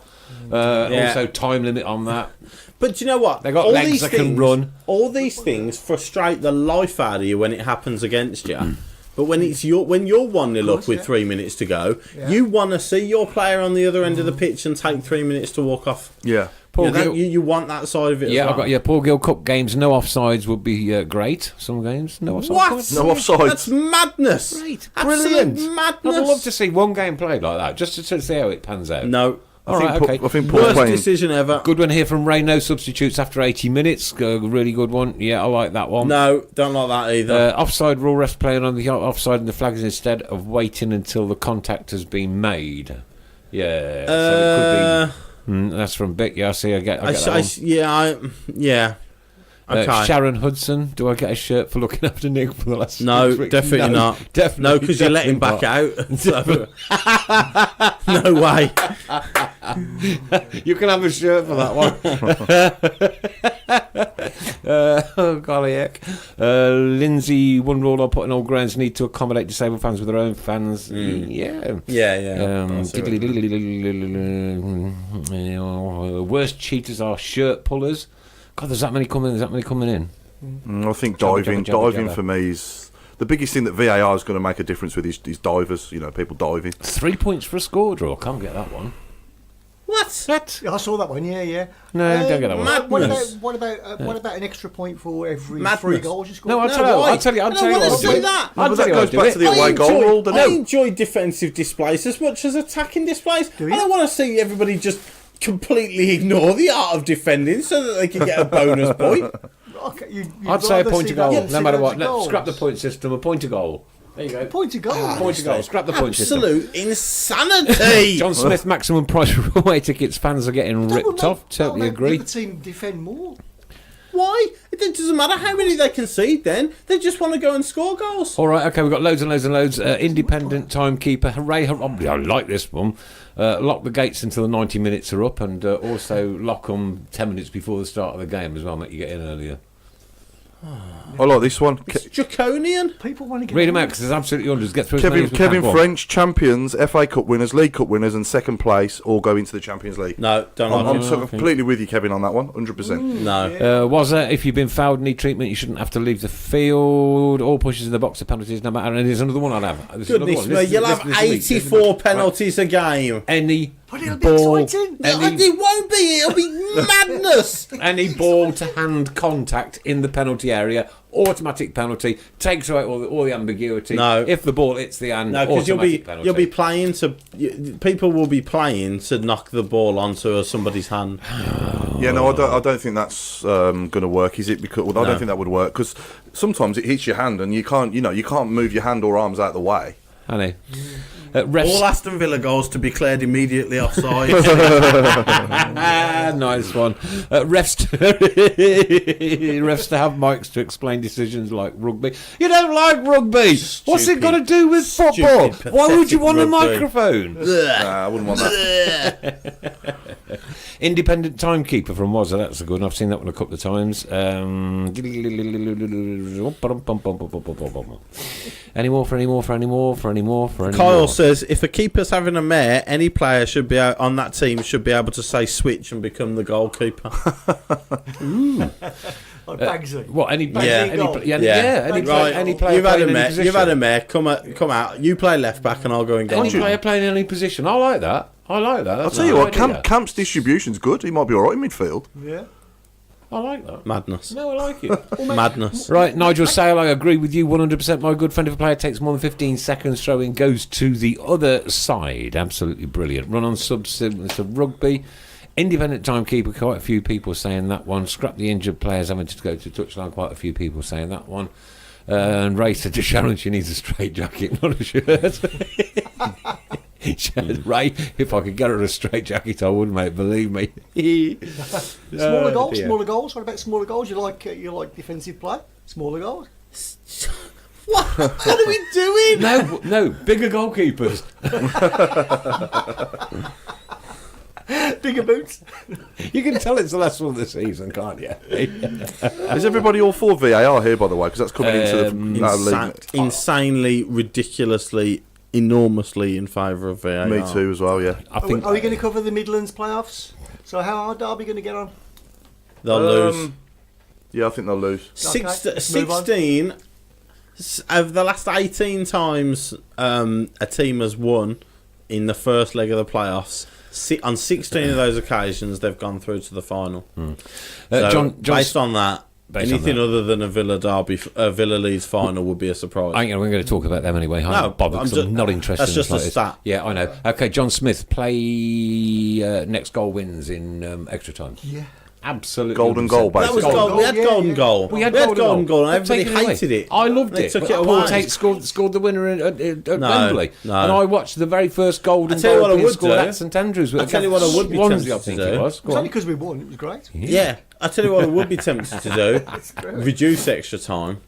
Also, time limit on that.
But do you know what?
They got legs that can run.
All these things frustrate the life out of you when it happens against you. But when you're 1-0 up with
yeah.
3 minutes to go,
Yeah.
you want to see your player on the other end of the pitch and take 3 minutes to walk off.
Yeah.
Paul
You, know,
Gill-
you want that side of it.
Yeah,
as well.
Paul Gill Cup games, no offsides would be great. Some games, no offsides.
What?
No offsides.
That's madness.
Great,
Absolute
brilliant.
madness.
I'd love to see one game played like that, just to see how it pans out.
No.
All right, okay.
I think Paul's
Worst
playing.
decision ever.
Good one here from Ray. No substitutes after 80 minutes. Really good one. Yeah, I like that one.
No, don't like that either.
Offside rule, refs playing on the offside and the flags instead of waiting until the contact has been made. Yeah, so it could be. That's from Vic. Yeah, I see. I get that one.
Yeah. Okay.
Sharon Hudson, do I get a shirt for looking after Nick for the last 6
No,
weeks?
definitely
No,
not.
Definitely,
No, because you let him back
definitely
out. So- no way.
not. You can have a shirt for that one. Oh, golly heck. Lindsay Wonderall, I'll put in all grounds need to accommodate disabled fans with their own fans. Yeah.
Yeah.
Worst cheaters are shirt pullers. God, there's that many coming in.
I think
Jabba,
diving
jabba.
for me is the biggest thing that VAR is going to make a difference with is divers. You know, people diving.
3 points for a score draw. Can't get that one.
What?
Yeah, I saw that one. Yeah.
No, don't get that one.
Madness.
What about an extra point for every
Madness.
3 goals you score?
No, I'll
No,
tell you.
why?
I'll tell you.
I
I'll
don't
tell you.
wanna
I'll
see
do it.
that.
I'll
But
tell
that
you. I'll
goes
do
back
it.
to the away goal rule, doesn't
I
it?
enjoy defensive displays as much as attacking displays. I
you?
don't want to see everybody just completely ignore the art of defending so that they can get a bonus point.
Okay, you'd
I'd say a
rather
point
see
to goal,
that than
no
see
matter
loads
what.
of
No,
goals.
scrap the point system. A point to goal. There you go.
Point to goal.
Point to goal. Scrap the point system.
Absolute insanity.
John Smith, maximum price for away tickets. Fans are getting ripped off. Totally agree.
The other team defend more.
Why? It doesn't matter how many they concede then. They just want to go and score goals.
All right, okay, we've got loads and loads and loads. Independent timekeeper, hooray, hooray. I like this one. Lock the gates until the 90 minutes are up and also lock them 10 minutes before the start of the game as well, make you get in earlier.
I like this one.
It's draconian.
People want to get
Read them out because there's absolutely hundreds. Get through as many
Kevin,
as we
Kevin
can. Go on.
French, champions, FA Cup winners, League Cup winners, and second place all go into the Champions League.
No, don't
I'm
like it.
so completely with you, Kevin, on that one. 100%.
No.
Was there, if you've been fouled, need treatment, you shouldn't have to leave the field. All pushes in the box are penalties, no matter. And there's another one I'll have. There's another
Goodness
one.
me,
This
you'll
is-
have
this is weak.
84 penalties a game.
Any
But it'll be
ball,
exciting.
It won't be. It'll be madness.
any ball to hand contact in the penalty area, automatic penalty, takes away all the ambiguity.
No.
If the ball hits the hand,
No, because
automatic penalty.
you'll be playing to people will be playing to knock the ball onto somebody's hand.
Yeah, no, I don't think that's going to work, is it? Because I don't think that would work because sometimes it hits your hand and you can't move your hand or arms out of the way.
Honey. Refs.
All Aston Villa goals to be cleared immediately offside.
Nice one. Refs to have mics to explain decisions like rugby. You don't like rugby. What's it got to do with football? Why would you want a
rugby.
microphone?
Nah, I wouldn't want that.
Independent timekeeper from Wazza. That's a good one. I've seen that one a couple of times. Any more?
Kyle says if a keeper's having a mare, any player should be on that team should be able to say switch and become the goalkeeper.
Like Bagsy.
What? Any
Bagsy
player?
goal.
Any player
You've had
playing
a
any
mare.
position?
You've had a mare. Come out. You play left back, and I'll go and
Any
goal.
player playing any position. I like that.
I'll
That's
tell you
a
what,
good idea.
Camp's distribution's good. He might be all right in midfield.
Yeah.
I like that.
Madness.
No, I like it.
Madness.
Right, Nigel Sale, I agree with you 100%. My good friend, if a player takes more than 15 seconds throwing, goes to the other side. Absolutely brilliant. Run on sub similar to rugby. Independent timekeeper, quite a few people saying that one. Scrap the injured players having to go to touchline, quite a few people saying that one. And Ray said to Sharon she needs a straight jacket, not a shirt. Ray, if I could get her a straight jacket, I would, mate. Believe me.
Smaller goals.
dear.
Smaller goals. What about smaller goals? You like defensive play? Smaller goals.
What are we doing?
No, bigger goalkeepers.
Bigger boots.
You can tell it's the last one of the season, can't you?
Is everybody all for VAR here, by the way? Because that's coming into the league.
Insanely, ridiculously, enormously in favour of VAR.
Me too, as well. Yeah.
I think
Are we going to cover the Midlands playoffs? So how are Derby going to get on?
They'll lose.
Yeah, I think they'll lose.
Okay, let's move on.
16 Over the last 18 times a team has won in the first leg of the playoffs, on 16 of those occasions they've gone through to the final. So
John,
based on that, anything other than a Villa Derby, a Villa Leeds final would be a surprise.
We're going to talk about them anyway.
No,
Bob, because I'm not interested.
That's just
in
a stat.
Yeah, I know. Okay, John Smith, play next goal wins in extra time.
Yeah.
Absolutely.
Golden goal,
That was
basically.
goal. We had golden goal.
We had
golden goal, and
Take
everybody
it away.
hated it.
I loved
They
it.
took
but
it
Paul
away.
Tate scored the winner at Wembley.
No.
And I watched the very first golden
I tell you
goal
what I
being
would
scored
do.
at St Andrews.
I tell you what I would be
Swansea,
tempted
I think
to
it
do.
was.
It
Go
was
on.
only because we won. It was great.
Yeah, I tell you what I would be tempted to do: reduce extra time.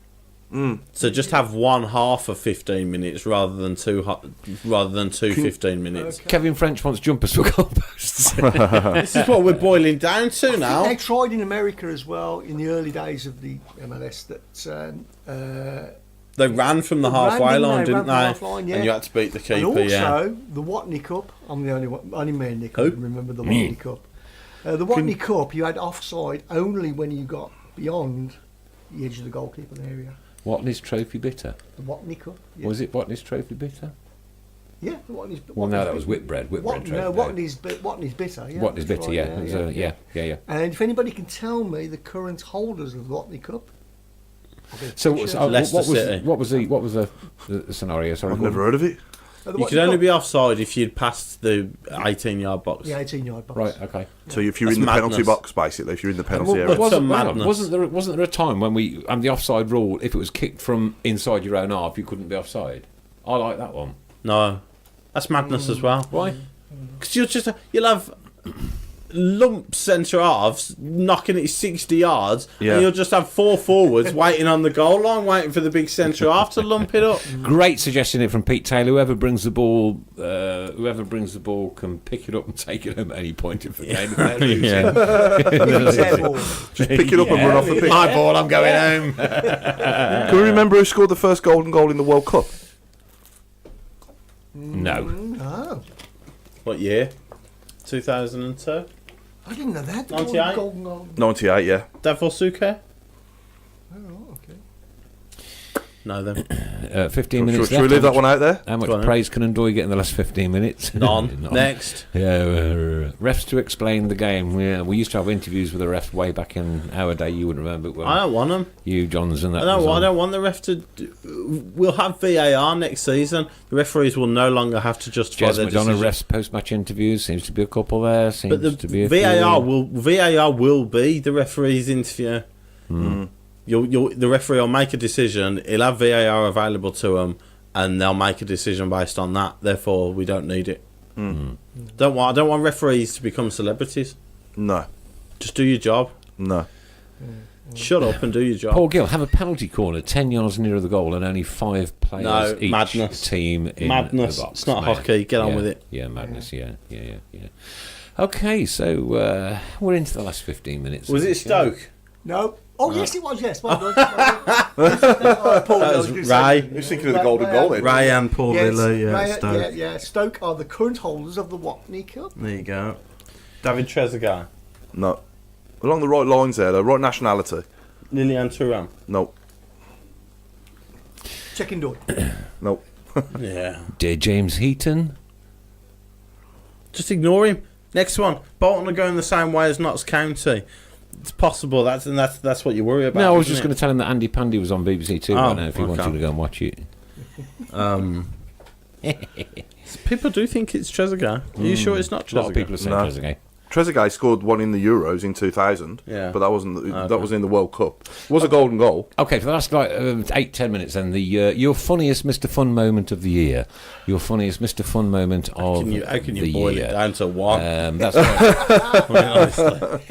So just have one half of 15 minutes rather than two 15 minutes.
Kevin French wants jumpers for goalposts.
This is what we're boiling down to now.
They tried in America as well in the early days of the MLS that
They ran from the halfway line, didn't they?
Half-line, yeah.
And you had to beat the keeper.
and also
Yeah.
the Watney Cup. I'm the only man that can remember the Watney Cup. The Watney Cup, you had offside only when you got beyond the edge of the goalkeeper area.
Watney's Trophy Bitter.
The Watney Cup. Yeah.
Was it Watney's Trophy Bitter?
Yeah, the Watney's.
Well, no, that was Whitbread. Whitbread
No,
Trophy.
Watney's bitter. Yeah,
Watney's
that's
Bitter,
right,
yeah. It was, yeah.
And if anybody can tell me the current holders of the Watney Cup.
So,
Leicester City.
what was the scenario? Sorry,
I've never heard of it.
You could only be offside if you'd passed the 18-yard box.
The 18-yard box.
Right, okay.
So if you're
That's
in the penalty
madness.
box, basically, if you're in the penalty
Well,
area.
Some madness.
wasn't there a time when we the offside rule? If it was kicked from inside your own half, you couldn't be offside. I like that one.
No, that's madness as well.
Why?
Because you'll have lump centre halves knocking it 60 yards,
Yeah.
and you'll just have four forwards waiting on the goal line, waiting for the big centre half to lump it up.
Great suggestion from Pete Taylor. Whoever brings the ball can pick it up and take it home at any point of the game.
It's their ball.
Just pick it up and run off the pitch.
My ball, I'm going home.
Can we remember who scored the first golden goal in the World Cup?
No.
Oh,
What year? 2002.
I didn't know that. The
98?
golden goal.
98, yeah.
Davor Suke?
Oh, okay.
No, then.
15 minutes
Should we
left.
leave that one out there?
How much
Go on,
praise can Ndoye get in the last 15 minutes?
None. Next.
Yeah, refs to explain the game. Yeah, we used to have interviews with the ref way back in our day. You wouldn't remember. Well,
I don't want them.
you, Johns, and that.
I
was on.
don't want the ref to. We'll have VAR next season. The referees will no longer have to justify
Jez
their
McDonough
decision.
refs post-match interviews. Seems to be a couple there. Seems
But
to be
the
a
VAR
few.
will be the referee's interview. The referee will make a decision. He'll have VAR available to him, and they'll make a decision based on that. Therefore, we don't need it. I don't want referees to become celebrities.
No.
Just do your job.
No.
Shut up and do your job.
Paul Gill, have a penalty corner 10 yards near the goal and only 5 players
No,
each
madness.
team in
Madness.
the box.
It's not
mate.
hockey. Get on
Yeah,
with it.
Yeah, madness. Yeah. Okay, so we're into the last 15 minutes.
Was it Stoke?
No. Oh, yes, it was, yes. Well done. Oh, Paul,
That
I
was
gonna
Ray.
say-
Who's thinking of the golden goal then?
Ray and Paul
Yes,
Villa,
Ray-
Stoke.
yeah. Stoke are the current holders of the Watney Cup.
There you go. David Trezeguet.
No. Along the right lines there, though. Right nationality.
Lilian Thuram.
No.
Checking door.
No.
Yeah.
Dear James Heaton.
Just ignore him. Next one. Bolton are going the same way as Notts County. It's possible. That's what you worry about.
No, I was just going to tell him that Andy Pandy was on BBC Two right now if he
okay.
wanted to go and watch it.
People do think it's Trezeguet. Are you sure it's not
A lot of people are
Trezeguet?
saying
No.
Trezeguet.
Trezeguet scored one in the Euros in 2000.
Yeah.
But that wasn't. That was in the World Cup. It was a golden goal.
Okay, for the last 8-10 minutes, then your funniest Mr. Fun moment of the year. Your funniest Mr. Fun moment of
How can
the
you boil
year.
it down to one?
That's right.
I mean, honestly.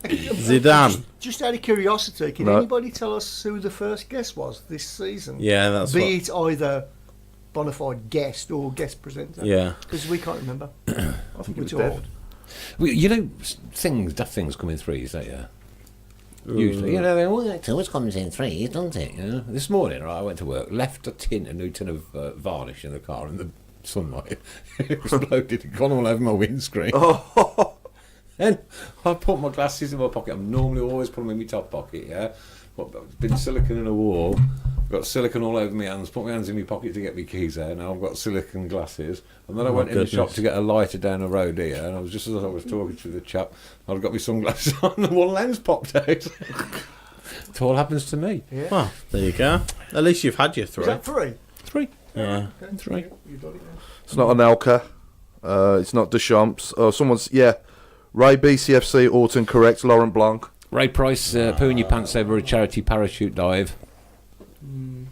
Zidane.
Just out of curiosity, can
No.
anybody tell us who the first guest was this season?
Yeah, that's
Be
what.
it either bona fide guest or guest presenter.
Yeah.
Because we can't remember.
I think it
We're
was
too
Dev.
old.
Well, you know, daft things come in threes, don't you? Usually, they always comes in threes, doesn't it? You know? This morning, right, I went to work, left a new tin of varnish in the car, and the sunlight exploded and gone all over my windscreen. And I put my glasses in my pocket. I'm normally always put them in my top pocket, yeah. But I've been silicone in a wall. I've got silicone all over my hands. Put my hands in my pocket to get my keys out. Now I've got silicone glasses. And then I went in the shop to get a lighter down the road here. And I was just as I was talking to the chap, I'd got my sunglasses on and one lens popped out. It all happens to me.
Yeah.
Well, there you go. At least you've had your
Is
three.
that 3?
3.
Yeah.
Okay.
3.
You've got it now.
It's not Anelka. It's not Deschamps. Oh, someone's Ray BCFC Orton correct. Laurent Blanc.
Ray Price pooing your pants over a charity parachute dive.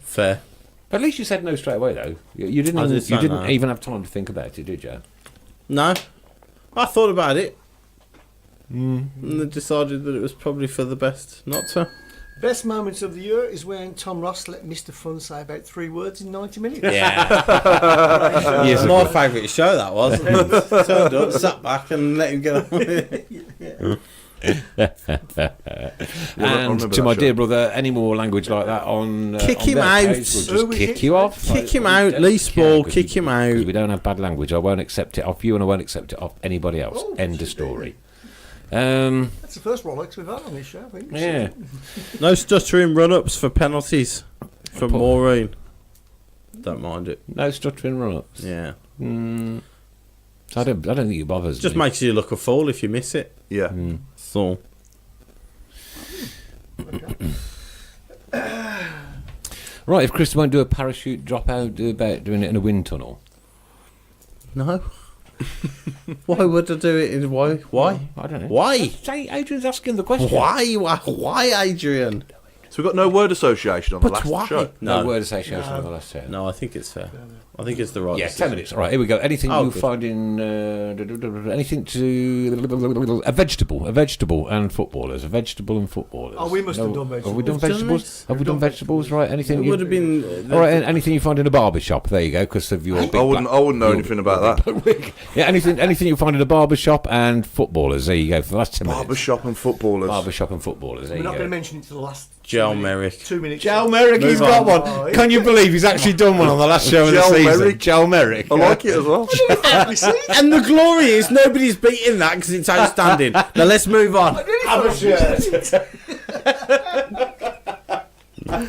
Fair.
But at least you said no straight away, though. You didn't.
I did
You
say
didn't
no.
even have time to think about it, did you?
No. I thought about it. And then decided that it was probably for the best not to.
Best moments of the year is when Tom Ross let Mr. Fun say about 3 words in 90 minutes.
Yeah.
Years
My
ago.
favourite show that was. Turned up, sat back and let him get on with it.
And to my dear brother, any more language like that on
Kick
on
him
their
out.
page, we'll just kick you off.
Kick him out, lease ball, kick him out.
Because we don't have bad language. I won't accept it off you, and I won't accept it off anybody else.
Oh,
End of story.
That's the first Rolex we've had on this show, I think.
Yeah.
No stuttering run-ups for penalties from Maureen. Don't mind it.
No stuttering run-ups.
Yeah.
I don't think it bothers
Just
me.
makes you look a fool if you miss it.
Yeah.
So.
Right, if Chris won't do a parachute drop out about doing it in a wind tunnel.
No. Why would I do it? Why?
I don't know.
Why?
Say, Adrian's asking the question.
Why, Adrian?
So we've got no word association on the
But
last
why?
show.
No word association on the last show.
No, I think it's fair. I think it's the right
Yeah,
decision.
10 minutes. All right, here we go. Anything
Oh,
you
good.
find in anything a vegetable, and footballers. A vegetable and footballers.
Oh, we must have done
Have we done
vegetables.
vegetables? Have we done vegetables? Right. Anything?
It would have been.
All right. Anything you find in a barber shop? There you go. Because of your. Big
I wouldn't know
your-
anything about that.
Yeah. Anything you find in a barber shop and footballers. There you go. For the last 10 minutes.
Barbershop and footballers.
Barber shop and footballers. There
We're
you
not
go.
going to mention it to the last
Joel
2 minutes.
Merrick.
2 minutes.
Joel Merrick, he's
Move
got
on.
one. Can you believe he's actually done one on the last show of the
Joel
season?
Merrick.
Joel Merrick.
I like it as well.
And the glory is nobody's beating that because it's outstanding. Now let's move on.
Have a shirt. I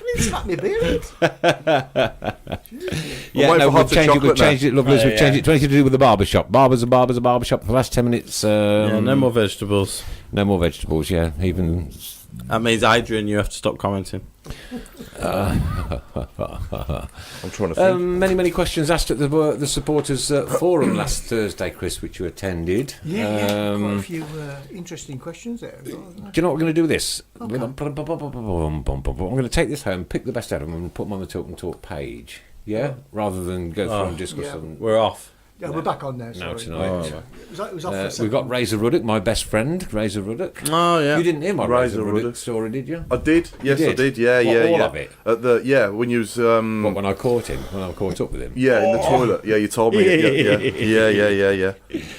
didn't slap my beard.
Yeah,
waiting
no,
for
we've
hot
changed it. We've
chocolate now.
changed it, lovelies. We've changed it to anything to do with the barber shop. Barbers are barber shop for the last 10 minutes.
Yeah, no more vegetables.
No more vegetables. Yeah, even.
That means Adrian, you have to stop commenting.
I'm trying to think.
Many questions asked at the supporters forum last Thursday, Chris, which you attended.
Yeah, quite a few interesting questions there.
Do you know what we're going to do with this? I'm going to take this home, pick the best out of them, and put them on the Tilton Talk page. Yeah, rather than go through and discuss
yeah.
them.
We're off.
Yeah, we're back on now.
No,
Sorry.
tonight.
It was off for a second.
We've got Razor Ruddock, my best friend, Razor Ruddock.
Oh, yeah.
You didn't hear my
Razor
Razor Ruddock
Ruddock.
story, did you?
I did. Yes, I did. Yeah,
What,
yeah,
all
yeah.
of it?
At the when you was
What, when I caught him, when I caught up with him?
yeah in the toilet. Yeah, you told me.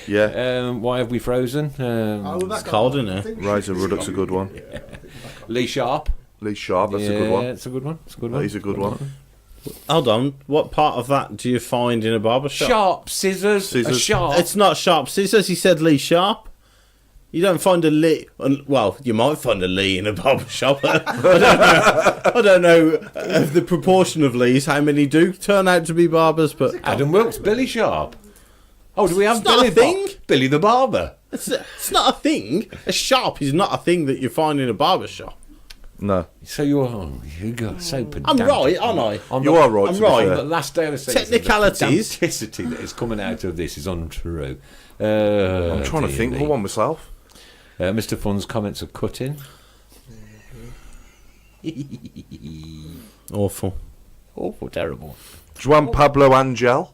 Yeah.
Why have we frozen?
Oh, we're back
It's cold,
on.
isn't it?
I think we
Razor
should-
Ruddock's a good one.
Lee Sharp.
Lee Sharp, that's a good one.
It's a good one. It's a good one.
He's a good one.
Hold on. What part of that do you find in a barber shop?
Sharp scissors. A
Scissors.
sharp.
It's not Sharp Scissors. He said Lee Sharp. You don't find a Lee. Well, you might find a Lee in a barber shop. I don't know of the proportion of Lees. How many do turn out to be barbers? But
Adam Wilkes, Billy Sharp. Oh, do we have
It's not
Billy
a thing.
Billy the barber.
it's not a thing. A sharp is not a thing that you find in a barber shop.
No,
So you got so pedantic.
I'm right, aren't I?
On
you
the-
are right.
I'm
to be
right,
fair.
The last day of the season,
Technicalities.
the pedanticity that is coming out of this is untrue.
I'm trying to think for one myself.
Mr. Fun's comments are cutting.
Awful.
Awful, terrible.
Juan Pablo Angel.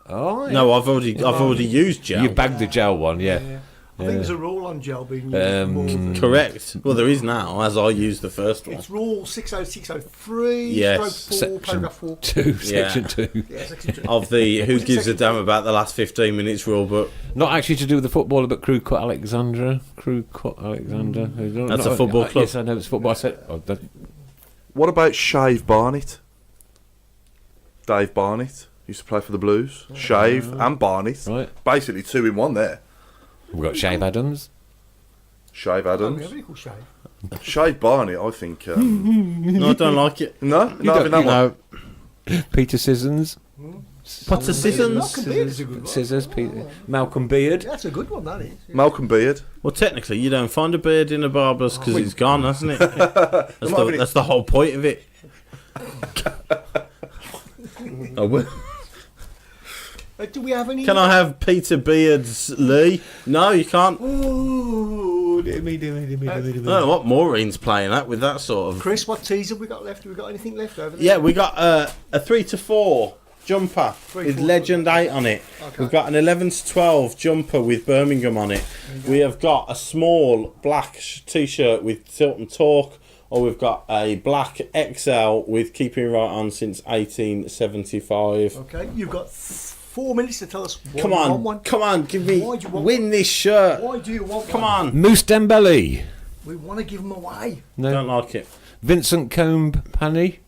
Oh, yeah.
No, I've already used gel.
You bagged the gel one, yeah.
I think there's a rule on gel being used more than...
Correct. Well, there is now, as I used the first one.
It's rule 60603,
Yes.
stroke 4, paragraph 4.
Section 2.
Yeah, section 2.
Of the who
Was it
gives a
second?
damn about the last 15 minutes rule book.
Not actually to do with the footballer, but Crew Cut Alexandra. Crew Cut Alexander.
That's a football club.
Yes, I know it's football. I said,
What about Shave Barnett? Dave Barnett used to play for the Blues. Shave and Barnett.
right.
Basically 2 in 1 there.
We've got Shave Adams.
Shave
Oh,
Adams.
everybody called Shave.
Shave Barney, I think.
No, I don't like it.
No, not having that one.
No.
Peter Sissons.
What's the Sissons?
Malcolm Beard is a good one.
Scissors. Peter. Malcolm Beard.
That's a good one, that is.
Malcolm Beard.
Well, technically, you don't find a beard in a barber's because it's gone, hasn't it? That's the whole point of it. I will.
Do we have any?
Can I have Peter Beard's Lee? No, you can't.
Ooh, dear me.
I don't know what Maureen's playing at with that sort of.
Chris, what teas have we got left? Have we got anything left over there?
Yeah, we got a 3 to 4 jumper
3
with
4.
Legend 8 on it.
Okay.
We've got an 11 to 12 jumper with Birmingham on it. We have got a small black t-shirt with Tilton Talk, or we've got a black XL with Keeping Right On since 1875.
Okay, you've got 4 minutes to tell us why
Come
you want
on,
one.
come on, give me,
Why do you want
win this shirt.
Why do you want
Come
one?
on.
Moose Dembele.
We want to give them away.
No.
Don't like it.
Vincent Combe-Panny.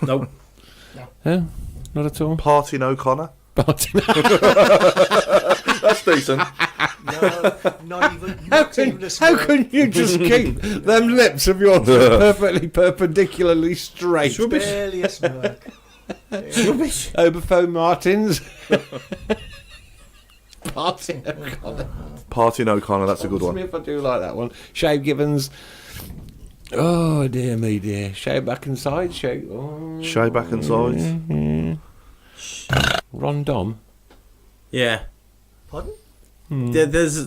Nope.
No, not at all.
Partin O'Connor.
But
That's decent.
No, not even. Not even a
how
smirk.
can you just keep them lips of yours perfectly perpendicularly straight?
Barely a smirk.
Rubbish.
Oberphone Martins. Martin O'Connor.
Partin O'Connor, that's a good one.
If I do like that one. Shave Gibbons. Oh dear me, dear. Shave back and sides. Shave. Oh.
Shave back and sides.
Ron Dom.
Yeah.
Pardon?
There's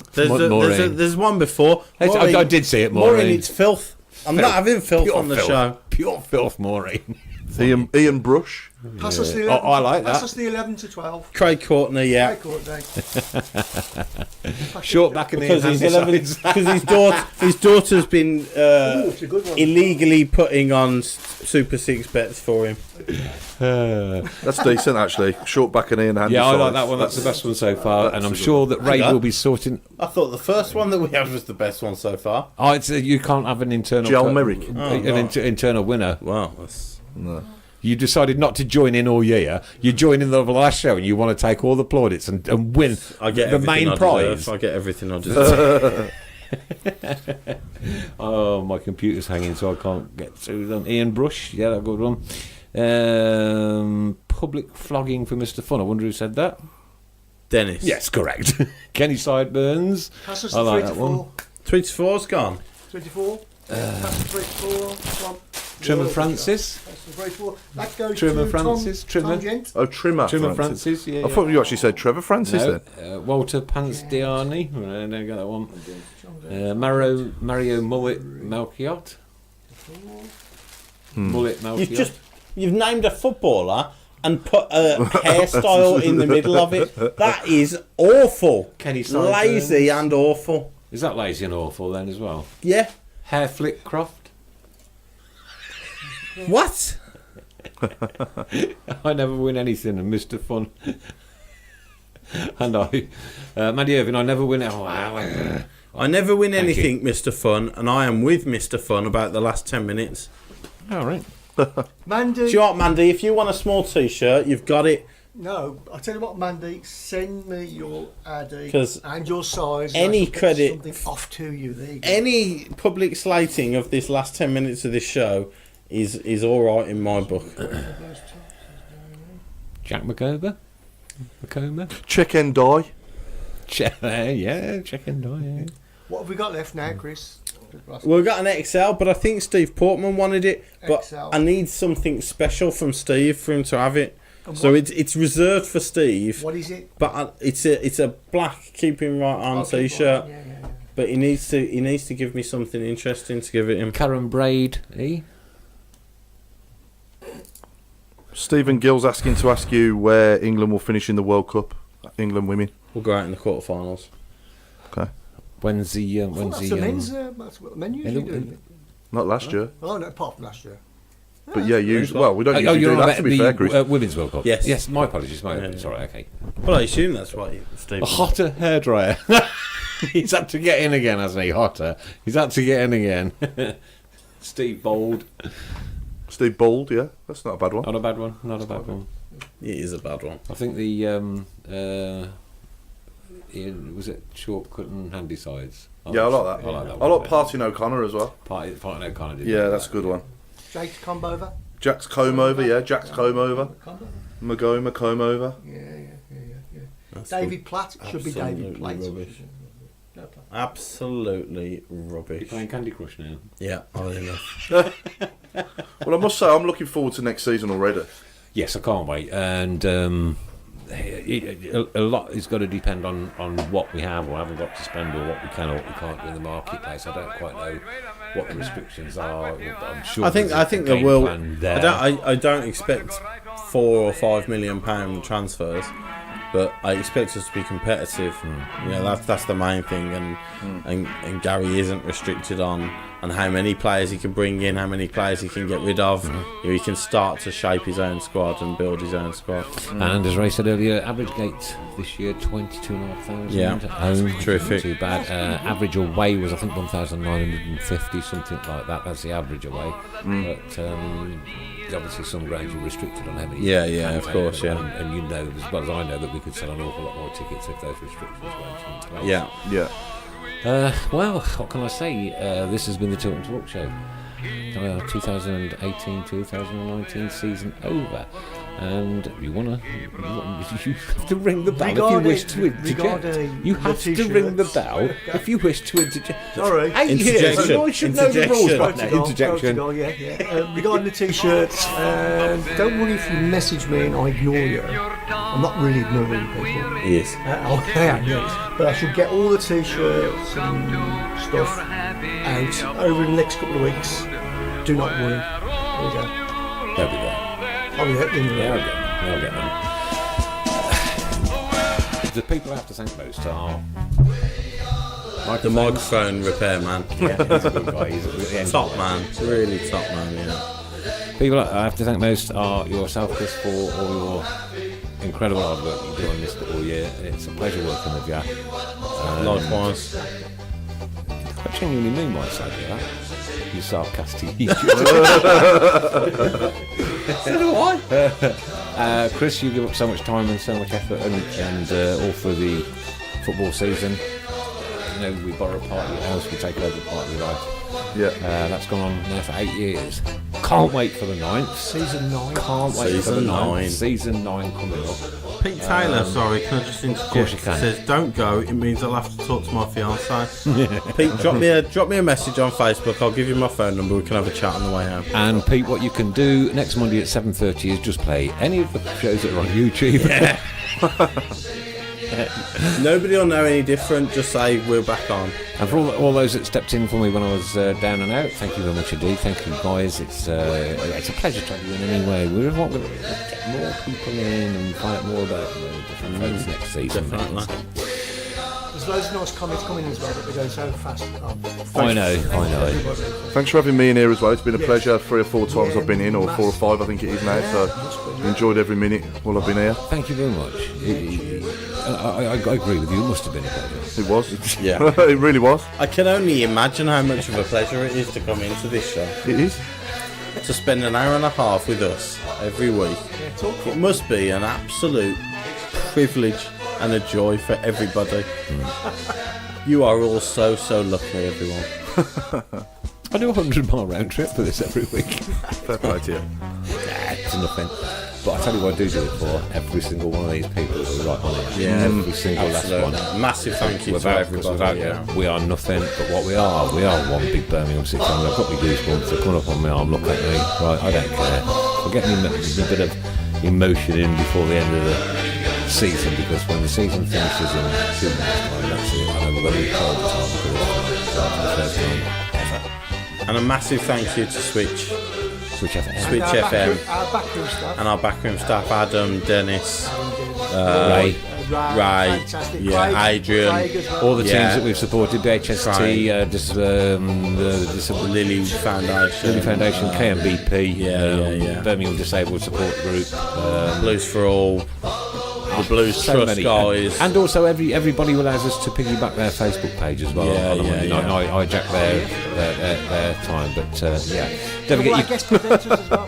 one before.
I did see it, Maureen.
It's filth. I'm not having filth
Pure
on the
filth.
show.
Pure filth, Maureen.
Ian Brush.
Pass us the
Oh,
11.
I like
Pass
that.
us the 11 to 12.
Craig Courtney, yeah.
High court day.
Short back and
Because he's
handy
11.
sides.
Because his daughter's been
It's a good one.
illegally putting on Super 6 bets for him.
That's decent, actually. Short back and Ian handy
Yeah, I like
sides.
that one. That's the best one so far, and I'm
a good
sure that Ray
Hang on.
will be sorting.
I thought the first one that we had was the best one so far.
Oh, it's you can't have an internal.
Joel Merrick.
Internal winner.
Wow, that's...
You decided not to join in all year. You join in the last show, and you want to take all the plaudits and win
I get
the
everything
main
I
prize.
deserve. I get everything I deserve.
Oh, my computer's hanging, so I can't get through them. Ian Brush, yeah, that's a good one. Public flogging for Mr. Fun. I wonder who said that.
Dennis.
Yes, correct. Kenny Sideburns.
Pass us
I
the
like
3 to
that one.
4.
3 to 4's gone.
24. Pass the 3 to 4. Come on.
Trimmer
Yeah,
Francis.
Pass the 3 to 4. That goes
Trimmer
to
Francis.
Tom,
Trimmer.
Tom Gent.
Oh, Trimmer
Francis, yeah.
I thought you actually said Trevor Francis
No,
then.
Walter Pansdiani. I don't get that one. Mario Mullet Malchiot. Mullet Malchiot.
You've named a footballer and put a hairstyle in the middle of it. That is awful.
Kenny Sideburns.
Lazy and awful.
Is that lazy and awful then as well?
Yeah.
Hair Flick Croft.
What?
I never win anything, and Mr. Fun. And Maddie Irving, I never win. Oh, wow.
I never win
Thank
anything, Mr. Fun, and I am with Mr. Fun about the last 10 minutes.
All right.
Mandy.
Do you know what, Mandy? If you want a small T-shirt, you've got it.
No, I'll tell you what, Mandy, send me your ID
'Cause
and your size.
any
I shall get
credit-
something off to you. There you go.
Any public slating of this last 10 minutes of this show is all right in my book.
Jack McCober.
Check and die.
Yeah, check and die. Yeah.
What have we got left now, Chris?
We've got an XL, but I think Steve Portman wanted it. But
XL.
I need something special from Steve for him to have it.
And
So
what-
it's reserved for Steve.
What is it?
But it's a black Keeping Right On
Okay,
T-shirt.
yeah.
But he needs to give me something interesting to give it him.
Karen Braid.
Stephen Gill's asking to ask you where England will finish in the World Cup. England women.
We'll go out in the quarterfinals.
Okay.
When's the
Well, that's the men's. That's what the men usually do.
Not last year.
Oh no, apart from last year.
But yeah, usually. Well, we don't usually
you're
do
on
that, to
about
be
the
fair, Chris.
Women's World Cup.
Yes.
Yes, my apologies.
Yeah.
Sorry, okay.
Well, I assume that's what Steve.
A hotter hairdryer. He's had to get in again, hasn't he? Hotter. He's had to get in again. Steve Bold.
Steve Bold, yeah. That's not a bad one.
Not a bad one. Not a bad one.
It is a bad one.
I think the was it shortcut and handy sides?
Yeah, I like that. I like Party O'Connor as well.
Party O'Connor did.
Yeah, that's a good one.
Jake's comb over.
Jack's comb over, yeah. Jack's comb over. Magoma comb over.
Yeah. David Platt should be David Platt.
Rubbish.
No, Platt.
Absolutely
You're
rubbish.
playing Candy Crush now.
Yeah, oddly enough.
Well, I must say, I'm looking forward to next season already.
Yes, I can't wait. And a lot is got to depend on what we have or haven't got to spend, or what we can or what we can't do in the marketplace. I don't quite know what the restrictions are. I'm sure.
I think
there's a
there
game
will.
plan there.
I don't expect £4 or £5 million transfers, but I expect us to be competitive. Yeah, that's the main thing. And Gary isn't restricted on how many players he can bring in, how many players he can get rid of. He can start to shape his own squad and build his own squad.
And as Ray said earlier, average gate this year 22,500.
Yeah,
home,
terrific.
Not too bad. Average away was I think 1,950, something like that. That's the average away. But obviously some grounds are restricted on how many.
Yeah, of course, yeah.
And you know as well as I know that we could sell an awful lot more tickets if those restrictions weren't in place.
Yeah.
Well, what can I say? This has been the Tilton Talk Show. 2018-2019 season over. And you have to ring the bell if you wish to interject. You have to ring the bell if you wish to interject.
Sorry.
Interjection.
I should know the rules right now. Interjection.
Regarding the t-shirts, don't worry if you message me and I ignore you. I'm not really ignoring people.
Yes.
I am, yes. But I should get all the t-shirts and stuff out over the next couple of weeks. Do not worry. There we go.
They'll be there.
Oh yeah,
They'll get them. The people I have to thank most are
The microphone repairman.
Yeah, he's a good guy. He's a
Top man. Really top man, yeah.
People I have to thank most are yourself, Chris, for all your incredible hard work you do on this all year. It's a pleasure working with you.
Likewise.
I genuinely mean what I say to that. You sarcastic So do I. Chris, you give up so much time and so much effort and all for the football season. You know, we borrow part of your house, we take over part of your life.
Yeah.
That's gone on now for 8 years. Can't wait for the 9th.
Season 9.
Can't wait for the
Season
9th.
9.
Season 9 coming up.
Pete Taylor, sorry, can I just interject?
Of course you can.
Says don't go. It means I'll have to talk to my fiancée.
Pete, drop me a message on Facebook. I'll give you my phone number. We can have a chat on the way home.
And Pete, what you can do next Monday at 7:30 is just play any of the shows that are on YouTube.
Yeah. Nobody will know any different. Just say we're back on.
And for all those that stepped in for me when I was down and out, thank you very much indeed. Thank you guys. It's a pleasure to have you in anyway. We want to get more people in and find out more about different folks next season.
Definitely.
There's loads of nice comments coming as well, but they go so fast.
I know.
Thanks for having me in here as well. It's been a pleasure. 3 or 4 times I've been in, or 4 or 5 I think it is now. So enjoyed every minute while I've been here.
Thank you very much. I agree with you. It must have been a pleasure.
It was.
Yeah.
It really was.
I can only imagine how much of a pleasure it is to come into this show.
It is.
To spend an hour and a half with us every week. It must be an absolute privilege and a joy for everybody. You are all so lucky, everyone.
I do a 100-mile round trip for this every week.
Fair play to you.
It's nothing. But I tell you what I do it for, every single one of these people who are right on it.
Yeah,
every single last one.
Massive thank you to everybody.
Without you, we are nothing, but what we are one big Birmingham City family. I've got my goosebumps, they're coming up on my arm, look at me. Right, I don't care. I'll get a bit of emotion in before the end of the season, because when the season finishes in 2 months' time, that's it. And I'm very proud of time for the first time ever.
And a massive thank you to Switch FM. Switch
our
FM.
Our backroom staff.
And our backroom staff, Adam, Dennis,
Ray.
Ray,
fantastic.
yeah,
Craig
Adrian,
as well.
All the teams
Yeah.
that we've supported, BHST,
the Lily Foundation,
KMBP,
Yeah.
Birmingham Disabled Support Group,
Blues for All, the Blues
so
Trust
many.
guys.
And also everybody who allows us to piggyback their Facebook page as well.
Yeah,
on a Monday night.
yeah.
I hijack their time, but yeah. Don't
All our
forget
guest presenters as well.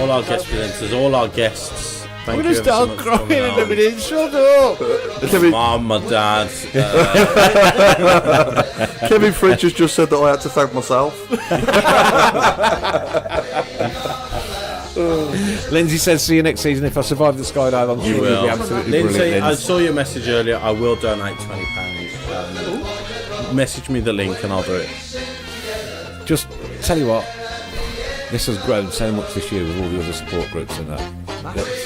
all our guest presenters, all our guests Thank
We're
you
going to
ever so
start
much for
crying
coming
in a
on.
minute. Shut up.
Mum, my dad.
Kevin French has just said that I had to thank myself.
Lindsay says, see you next season. If I survive the skydive, I'm sure
You
you'll
will.
be absolutely
Lindsay,
brilliant.
I
Lindsay.
saw your message earlier. I will donate £20. Message me the link and I'll do it.
Just tell you what, this has grown so much this year with all the other support groups and that.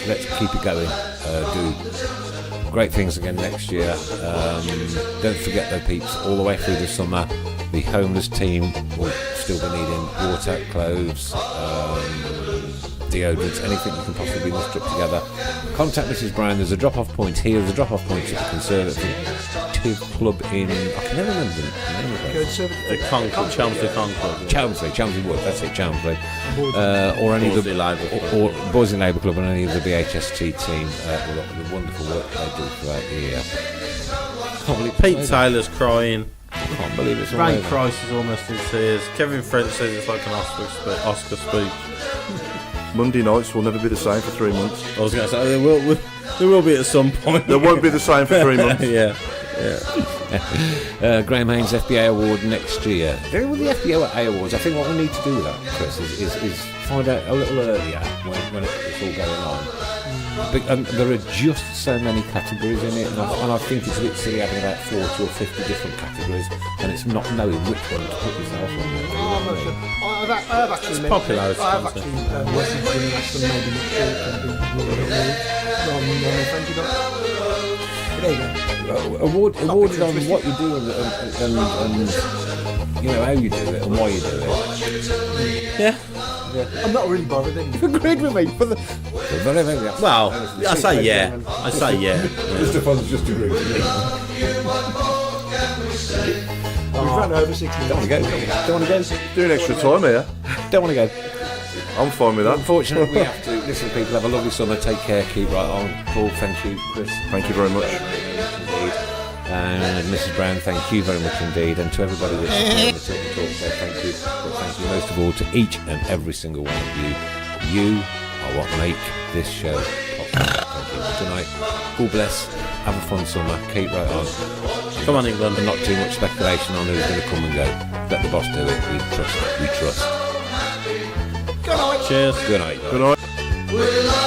Let's keep it going. Do great things again next year. Don't forget though, peeps, all the way through the summer, the homeless team will still be needing water, clothes, deodorants, anything you can possibly muster up together. Contact Mrs. Brown. There's a drop-off point here. There's a drop-off point at the Conservative Club in... I can never remember the name of it.
The Concord, Chelmsley Concord.
Chelmsley Wood, that's it, Chelmsley. Or any of
Boys
the
in Labour Club.
or Boys in Labour Club and any of the BHST team. The wonderful work they do throughout the year. Can't believe
Pete Taylor's crying.
Can't believe it's all
Ray
over.
Price is almost in tears. Kevin French says it's like an Oscar speech.
Monday nights will never be the same for 3 months.
I was going to say there will be at some point.
They won't be the same for 3 months.
Yeah.
Graham Haynes FBA Award next year. With the FBA Awards, I think what we need to do with that, Chris, is find out a little earlier when it's all going on. There are just so many categories in it, and I think it's a bit silly having about 40 or 50 different categories, and it's not knowing which one to put yourself on. You know
I'm
what I
not sure.
mean?
I've actually
popularity
I've
contest.
actually messaged him and asked them maybe next year can be awarded rather than thank you. But there you go.
Awarded on what you do and you know how you do it and why you do it.
Yeah.
I'm not really bothered. Then.
Agreed with me for the very, very
Well, I say yeah. I say yeah.
Mr. Fonz just agreed with me.
We've run over 6 minutes.
Don't want to go. Don't want to go.
Doing extra time here.
Don't want to go.
I'm fine with that.
Unfortunately, we have to. Listen, people, have a lovely summer. Take care. Keep right on. Paul, thank you. Chris,
Thank you very much.
indeed. And Mrs. Brown, thank you very much indeed. And to everybody listening on the Tilton Talk Show, thank you. But thank you most of all to each and every single one of you. You are what make this show possible. Thank you. Good night. God bless. Have a fun summer. Keep right on.
Come on, England.
And not too much speculation on who's going to come and go. Let the boss do it. We trust. We trust.
Cheers.
Good night.
Good night.
We love